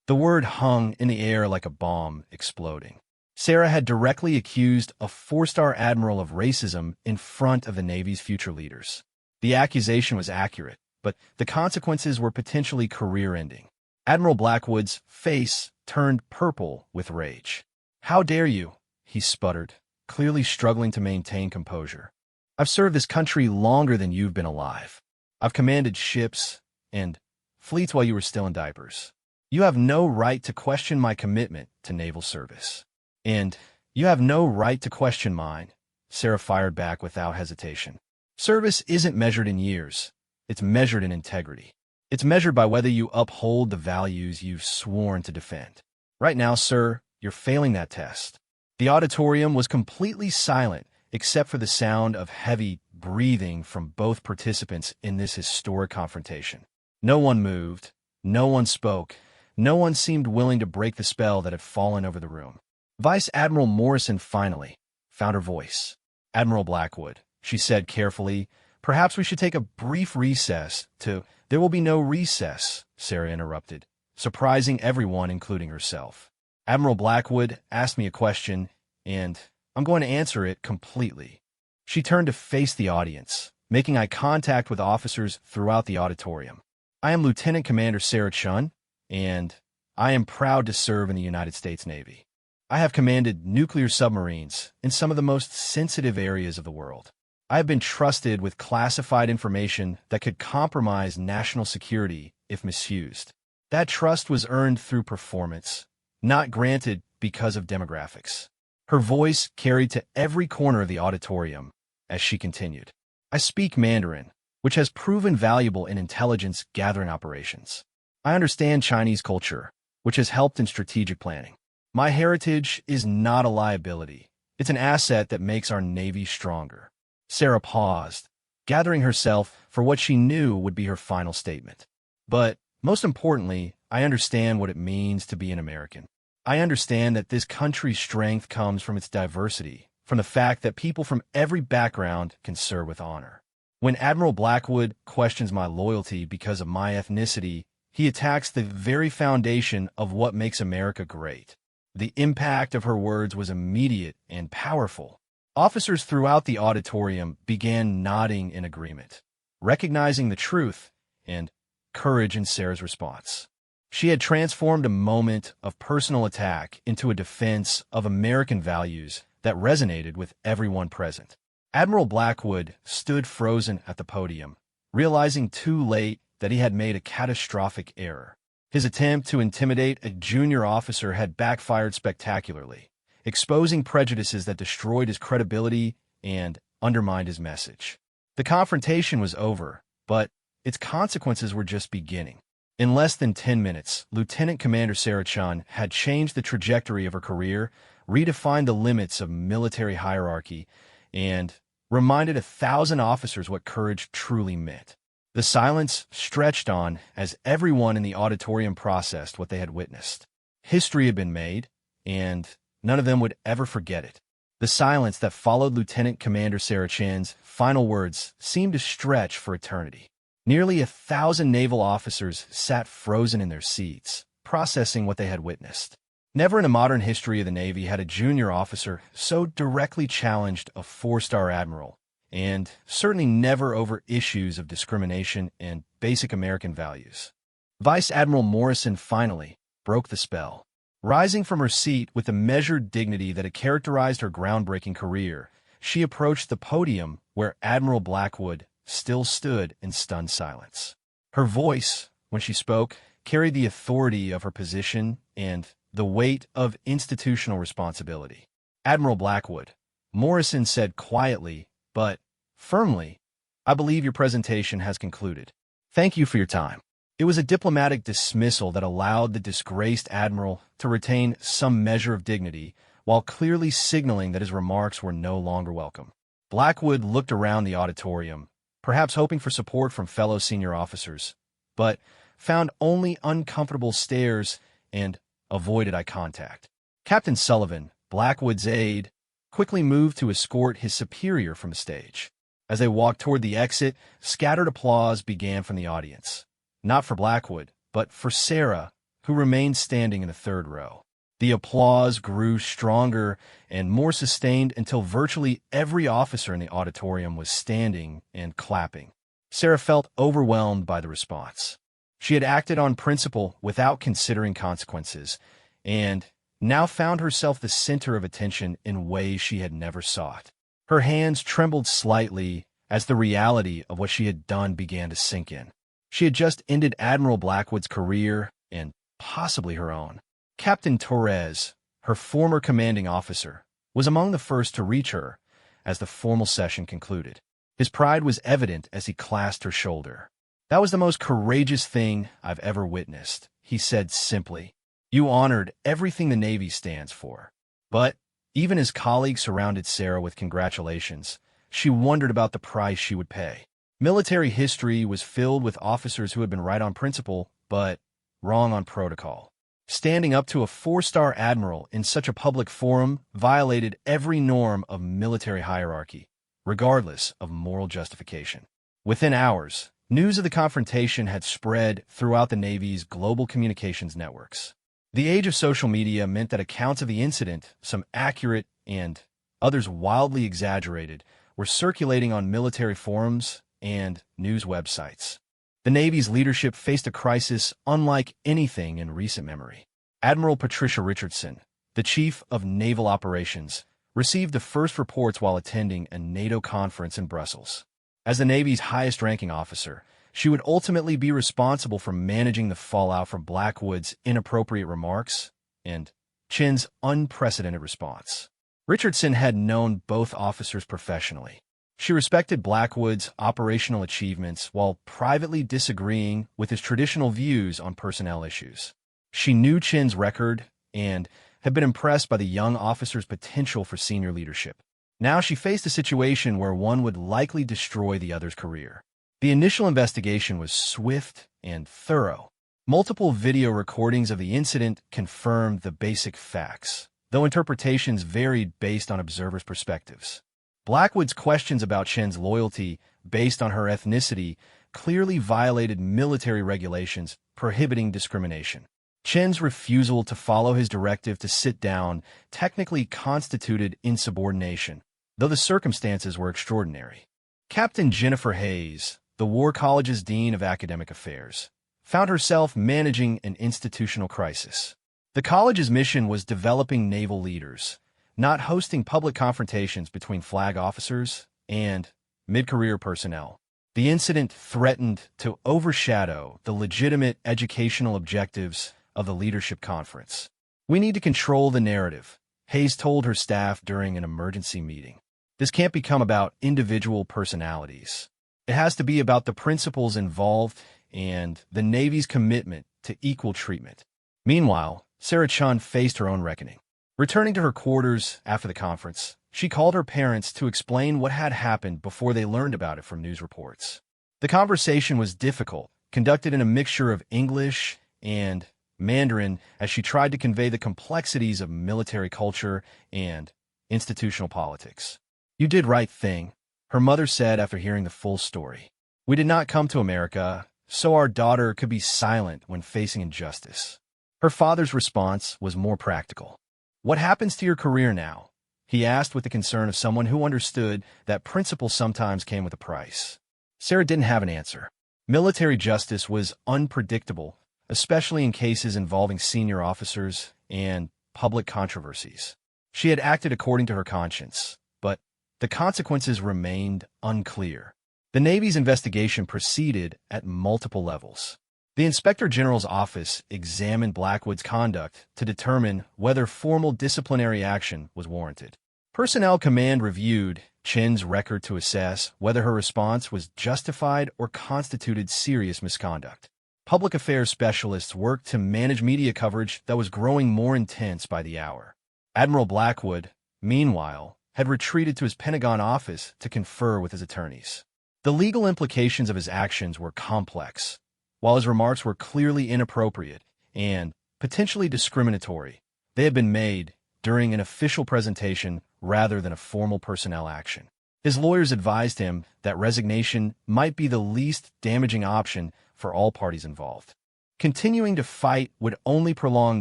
The word hung in the air like a bomb exploding. Sarah had directly accused a four-star admiral of racism in front of the Navy's future leaders. The accusation was accurate, but the consequences were potentially career-ending. Admiral Blackwood's face turned purple with rage. "How dare you?" he sputtered, clearly struggling to maintain composure. "I've served this country longer than you've been alive. I've commanded ships and fleets while you were still in diapers. You have no right to question my commitment to naval service. And you have no right to question mine," Sarah fired back without hesitation. "Service isn't measured in years. It's measured in integrity. It's measured by whether you uphold the values you've sworn to defend. Right now, sir, you're failing that test." The auditorium was completely silent except for the sound of heavy breathing from both participants in this historic confrontation. No one moved. No one spoke. No one seemed willing to break the spell that had fallen over the room. Vice Admiral Morrison finally found her voice. "Admiral Blackwood," she said carefully, "perhaps we should take a brief recess to—" "There will be no recess," Sarah interrupted, surprising everyone, including herself. "Admiral Blackwood asked me a question, and I'm going to answer it completely." She turned to face the audience, making eye contact with officers throughout the auditorium. "I am Lieutenant Commander Sarah Chun, and I am proud to serve in the United States Navy. I have commanded nuclear submarines in some of the most sensitive areas of the world. I have been trusted with classified information that could compromise national security if misused. That trust was earned through performance, not granted because of demographics." Her voice carried to every corner of the auditorium as she continued. "I speak Mandarin, which has proven valuable in intelligence-gathering operations. I understand Chinese culture, which has helped in strategic planning. My heritage is not a liability. It's an asset that makes our Navy stronger." Sarah paused, gathering herself for what she knew would be her final statement. "But most importantly, I understand what it means to be an American. I understand that this country's strength comes from its diversity, from the fact that people from every background can serve with honor. When Admiral Blackwood questions my loyalty because of my ethnicity, he attacks the very foundation of what makes America great." The impact of her words was immediate and powerful. Officers throughout the auditorium began nodding in agreement, recognizing the truth and courage in Sarah's response. She had transformed a moment of personal attack into a defense of American values that resonated with everyone present. Admiral Blackwood stood frozen at the podium, realizing too late that he had made a catastrophic error. His attempt to intimidate a junior officer had backfired spectacularly, exposing prejudices that destroyed his credibility and undermined his message. The confrontation was over, but its consequences were just beginning. In less than 10 minutes, Lieutenant Commander Sarah Chun had changed the trajectory of her career, redefined the limits of military hierarchy, and reminded 1,000 officers what courage truly meant. The silence stretched on as everyone in the auditorium processed what they had witnessed. History had been made, and none of them would ever forget it. The silence that followed Lieutenant Commander Sarah Chun's final words seemed to stretch for eternity. Nearly 1,000 naval officers sat frozen in their seats, processing what they had witnessed. Never in the modern history of the Navy had a junior officer so directly challenged a four-star admiral, and certainly never over issues of discrimination and basic American values. Vice Admiral Morrison finally broke the spell. Rising from her seat with the measured dignity that had characterized her groundbreaking career, she approached the podium where Admiral Blackwood still stood in stunned silence. Her voice, when she spoke, carried the authority of her position and the weight of institutional responsibility. "Admiral Blackwood," Morrison said quietly, but firmly, "I believe your presentation has concluded. Thank you for your time." It was a diplomatic dismissal that allowed the disgraced admiral to retain some measure of dignity, while clearly signaling that his remarks were no longer welcome. Blackwood looked around the auditorium, perhaps hoping for support from fellow senior officers, but found only uncomfortable stares and avoided eye contact. Captain Sullivan, Blackwood's aide, quickly moved to escort his superior from the stage. As they walked toward the exit, scattered applause began from the audience. Not for Blackwood, but for Sarah, who remained standing in the third row. The applause grew stronger and more sustained until virtually every officer in the auditorium was standing and clapping. Sarah felt overwhelmed by the response. She had acted on principle without considering consequences, and now found herself the center of attention in ways she had never sought. Her hands trembled slightly as the reality of what she had done began to sink in. She had just ended Admiral Blackwood's career and possibly her own. Captain Torres, her former commanding officer, was among the first to reach her as the formal session concluded. His pride was evident as he clasped her shoulder. "That was the most courageous thing I've ever witnessed," he said simply. "You honored everything the Navy stands for." But even as colleagues surrounded Sarah with congratulations, she wondered about the price she would pay. Military history was filled with officers who had been right on principle, but wrong on protocol. Standing up to a four-star admiral in such a public forum violated every norm of military hierarchy, regardless of moral justification. Within hours, news of the confrontation had spread throughout the Navy's global communications networks. The age of social media meant that accounts of the incident, some accurate and others wildly exaggerated, were circulating on military forums and news websites. The Navy's leadership faced a crisis unlike anything in recent memory. Admiral Patricia Richardson, the Chief of Naval Operations, received the first reports while attending a NATO conference in Brussels. As the Navy's highest-ranking officer, she would ultimately be responsible for managing the fallout from Blackwood's inappropriate remarks and Chin's unprecedented response. Richardson had known both officers professionally. She respected Blackwood's operational achievements while privately disagreeing with his traditional views on personnel issues. She knew Chin's record and had been impressed by the young officer's potential for senior leadership. Now she faced a situation where one would likely destroy the other's career. The initial investigation was swift and thorough. Multiple video recordings of the incident confirmed the basic facts, though interpretations varied based on observers' perspectives. Blackwood's questions about Chin's loyalty based on her ethnicity clearly violated military regulations prohibiting discrimination. Chin's refusal to follow his directive to sit down technically constituted insubordination, though the circumstances were extraordinary. Captain Jennifer Hayes, the War College's Dean of Academic Affairs, found herself managing an institutional crisis. The college's mission was developing naval leaders, not hosting public confrontations between flag officers and mid-career personnel. The incident threatened to overshadow the legitimate educational objectives of the leadership conference. "We need to control the narrative," Hayes told her staff during an emergency meeting. "This can't become about individual personalities. It has to be about the principles involved and the Navy's commitment to equal treatment." Meanwhile, Sarah Chun faced her own reckoning. Returning to her quarters after the conference, she called her parents to explain what had happened before they learned about it from news reports. The conversation was difficult, conducted in a mixture of English and Mandarin as she tried to convey the complexities of military culture and institutional politics. "You did right thing," her mother said after hearing the full story. "We did not come to America so our daughter could be silent when facing injustice." Her father's response was more practical. "What happens to your career now?" he asked with the concern of someone who understood that principle sometimes came with a price. Sarah didn't have an answer. Military justice was unpredictable, especially in cases involving senior officers and public controversies. She had acted according to her conscience, but the consequences remained unclear. The Navy's investigation proceeded at multiple levels. The Inspector General's office examined Blackwood's conduct to determine whether formal disciplinary action was warranted. Personnel Command reviewed Chin's record to assess whether her response was justified or constituted serious misconduct. Public affairs specialists worked to manage media coverage that was growing more intense by the hour. Admiral Blackwood, meanwhile, had retreated to his Pentagon office to confer with his attorneys. The legal implications of his actions were complex. While his remarks were clearly inappropriate and potentially discriminatory, they had been made during an official presentation rather than a formal personnel action. His lawyers advised him that resignation might be the least damaging option for all parties involved. Continuing to fight would only prolong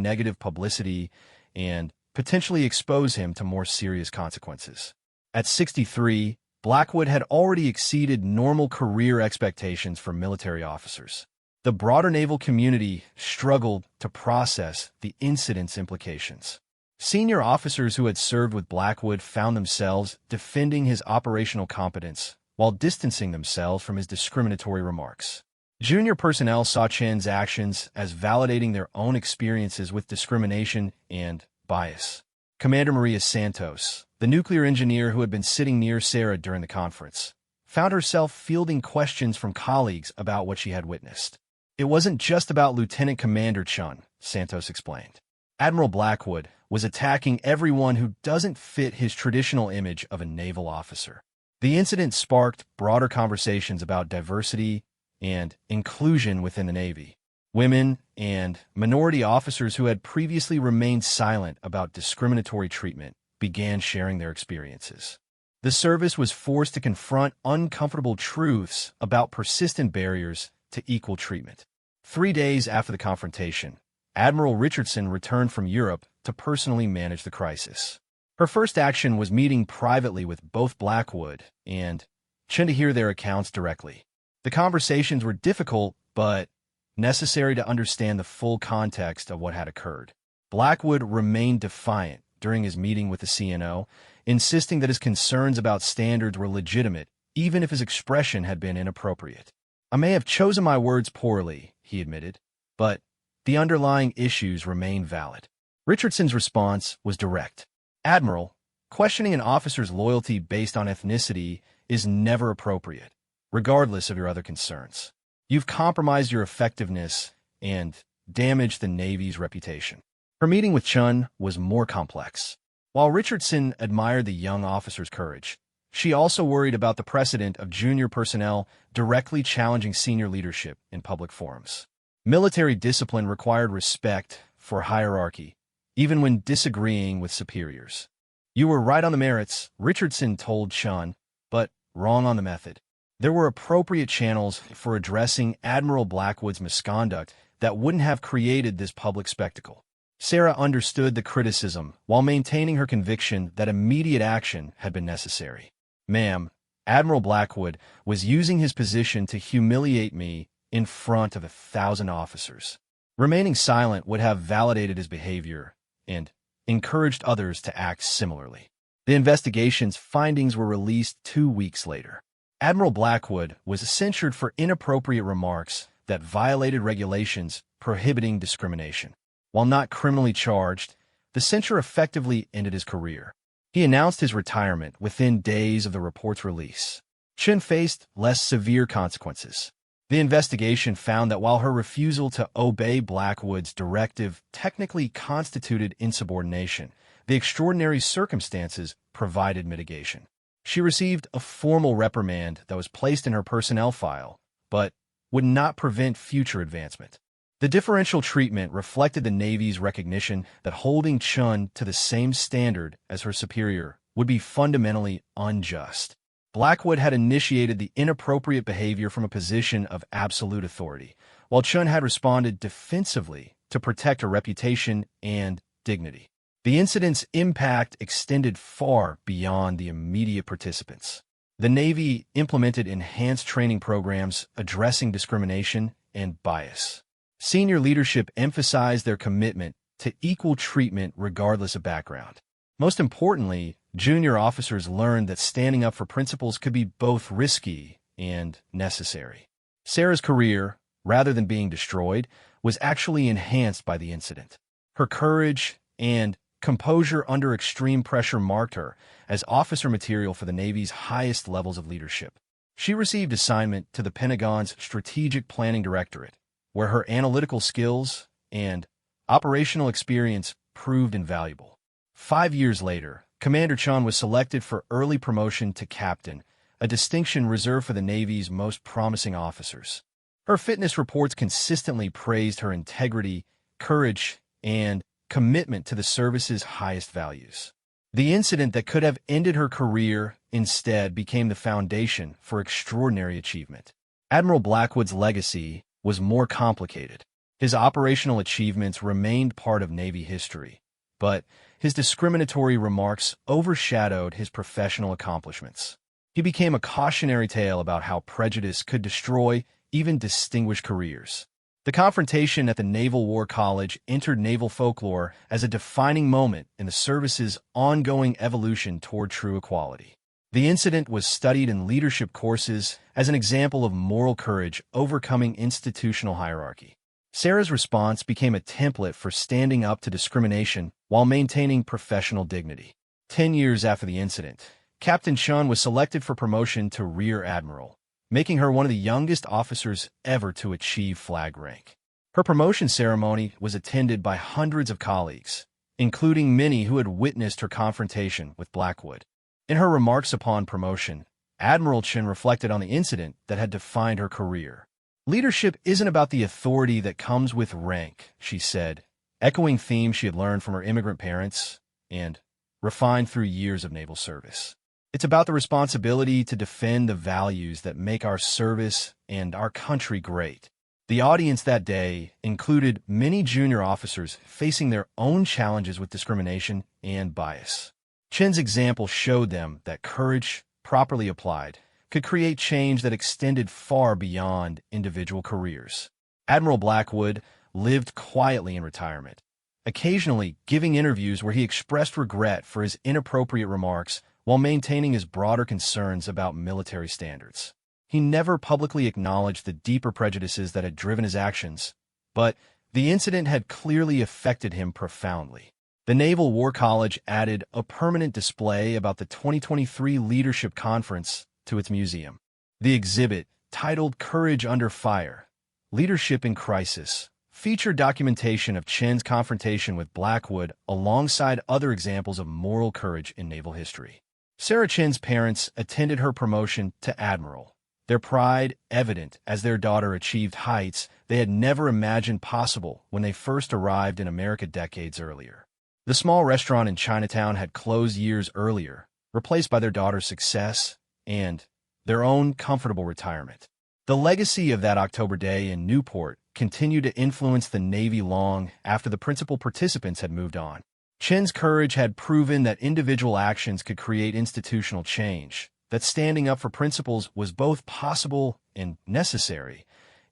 negative publicity and potentially expose him to more serious consequences. At 63, Blackwood had already exceeded normal career expectations for military officers. The broader naval community struggled to process the incident's implications. Senior officers who had served with Blackwood found themselves defending his operational competence while distancing themselves from his discriminatory remarks. Junior personnel saw Chen's actions as validating their own experiences with discrimination and bias. Commander Maria Santos, the nuclear engineer who had been sitting near Sarah during the conference, found herself fielding questions from colleagues about what she had witnessed. It wasn't just about Lieutenant Commander Chun, Santos explained. Admiral Blackwood was attacking everyone who doesn't fit his traditional image of a naval officer. The incident sparked broader conversations about diversity and inclusion within the Navy. Women and minority officers who had previously remained silent about discriminatory treatment began sharing their experiences. The service was forced to confront uncomfortable truths about persistent barriers to equal treatment. 3 days after the confrontation, Admiral Richardson returned from Europe to personally manage the crisis. Her first action was meeting privately with both Blackwood and Chen to hear their accounts directly. The conversations were difficult, but necessary to understand the full context of what had occurred. Blackwood remained defiant during his meeting with the CNO, insisting that his concerns about standards were legitimate, even if his expression had been inappropriate. "I may have chosen my words poorly," he admitted, "but the underlying issues remain valid." Richardson's response was direct. "Admiral, questioning an officer's loyalty based on ethnicity is never appropriate, regardless of your other concerns. You've compromised your effectiveness and damaged the Navy's reputation." Her meeting with Chun was more complex. While Richardson admired the young officer's courage, she also worried about the precedent of junior personnel directly challenging senior leadership in public forums. Military discipline required respect for hierarchy, even when disagreeing with superiors. "You were right on the merits," Richardson told Chun, "but wrong on the method." There were appropriate channels for addressing Admiral Blackwood's misconduct that wouldn't have created this public spectacle. Sarah understood the criticism while maintaining her conviction that immediate action had been necessary. "Ma'am, Admiral Blackwood was using his position to humiliate me in front of 1,000 officers. Remaining silent would have validated his behavior and encouraged others to act similarly." The investigation's findings were released 2 weeks later. Admiral Blackwood was censured for inappropriate remarks that violated regulations prohibiting discrimination. While not criminally charged, the censure effectively ended his career. He announced his retirement within days of the report's release. Chen faced less severe consequences. The investigation found that while her refusal to obey Blackwood's directive technically constituted insubordination, the extraordinary circumstances provided mitigation. She received a formal reprimand that was placed in her personnel file, but would not prevent future advancement. The differential treatment reflected the Navy's recognition that holding Chun to the same standard as her superior would be fundamentally unjust. Blackwood had initiated the inappropriate behavior from a position of absolute authority, while Chun had responded defensively to protect her reputation and dignity. The incident's impact extended far beyond the immediate participants. The Navy implemented enhanced training programs addressing discrimination and bias. Senior leadership emphasized their commitment to equal treatment regardless of background. Most importantly, junior officers learned that standing up for principles could be both risky and necessary. Sarah's career, rather than being destroyed, was actually enhanced by the incident. Her courage and composure under extreme pressure marked her as officer material for the Navy's highest levels of leadership. She received assignment to the Pentagon's Strategic Planning Directorate, where her analytical skills and operational experience proved invaluable. 5 years later, Commander Chun was selected for early promotion to captain, a distinction reserved for the Navy's most promising officers. Her fitness reports consistently praised her integrity, courage, and commitment to the service's highest values. The incident that could have ended her career instead became the foundation for extraordinary achievement. Admiral Blackwood's legacy was more complicated. His operational achievements remained part of Navy history, but his discriminatory remarks overshadowed his professional accomplishments. He became a cautionary tale about how prejudice could destroy even distinguished careers. The confrontation at the Naval War College entered naval folklore as a defining moment in the service's ongoing evolution toward true equality. The incident was studied in leadership courses as an example of moral courage overcoming institutional hierarchy. Sarah's response became a template for standing up to discrimination while maintaining professional dignity. 10 years after the incident, Captain Chun was selected for promotion to Rear Admiral, making her one of the youngest officers ever to achieve flag rank. Her promotion ceremony was attended by hundreds of colleagues, including many who had witnessed her confrontation with Blackwood. In her remarks upon promotion, Admiral Chun reflected on the incident that had defined her career. "Leadership isn't about the authority that comes with rank," she said, echoing themes she had learned from her immigrant parents and refined through years of naval service. "It's about the responsibility to defend the values that make our service and our country great." The audience that day included many junior officers facing their own challenges with discrimination and bias. Chen's example showed them that courage, properly applied, could create change that extended far beyond individual careers. Admiral Blackwood lived quietly in retirement, occasionally giving interviews where he expressed regret for his inappropriate remarks while maintaining his broader concerns about military standards. He never publicly acknowledged the deeper prejudices that had driven his actions, but the incident had clearly affected him profoundly. The Naval War College added a permanent display about the 2023 Leadership Conference to its museum. The exhibit, titled Courage Under Fire, Leadership in Crisis, featured documentation of Chen's confrontation with Blackwood alongside other examples of moral courage in naval history. Sarah Chen's parents attended her promotion to Admiral, their pride evident as their daughter achieved heights they had never imagined possible when they first arrived in America decades earlier. The small restaurant in Chinatown had closed years earlier, replaced by their daughter's success and their own comfortable retirement. The legacy of that October day in Newport continued to influence the Navy long after the principal participants had moved on. Chen's courage had proven that individual actions could create institutional change, that standing up for principles was both possible and necessary,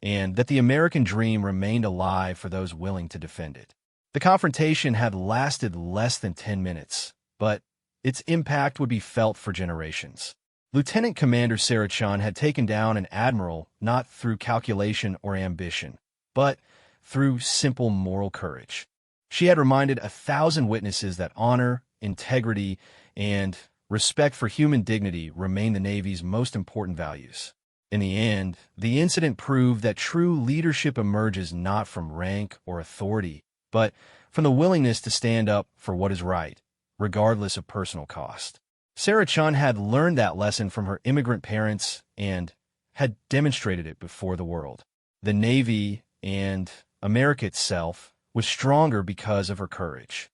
and that the American dream remained alive for those willing to defend it. The confrontation had lasted less than 10 minutes, but its impact would be felt for generations. Lieutenant Commander Sarah Chun had taken down an admiral not through calculation or ambition, but through simple moral courage. She had reminded 1,000 witnesses that honor, integrity, and respect for human dignity remain the Navy's most important values. In the end, the incident proved that true leadership emerges not from rank or authority, but from the willingness to stand up for what is right, regardless of personal cost. Sarah Chun had learned that lesson from her immigrant parents and had demonstrated it before the world. The Navy and America itself was stronger because of her courage.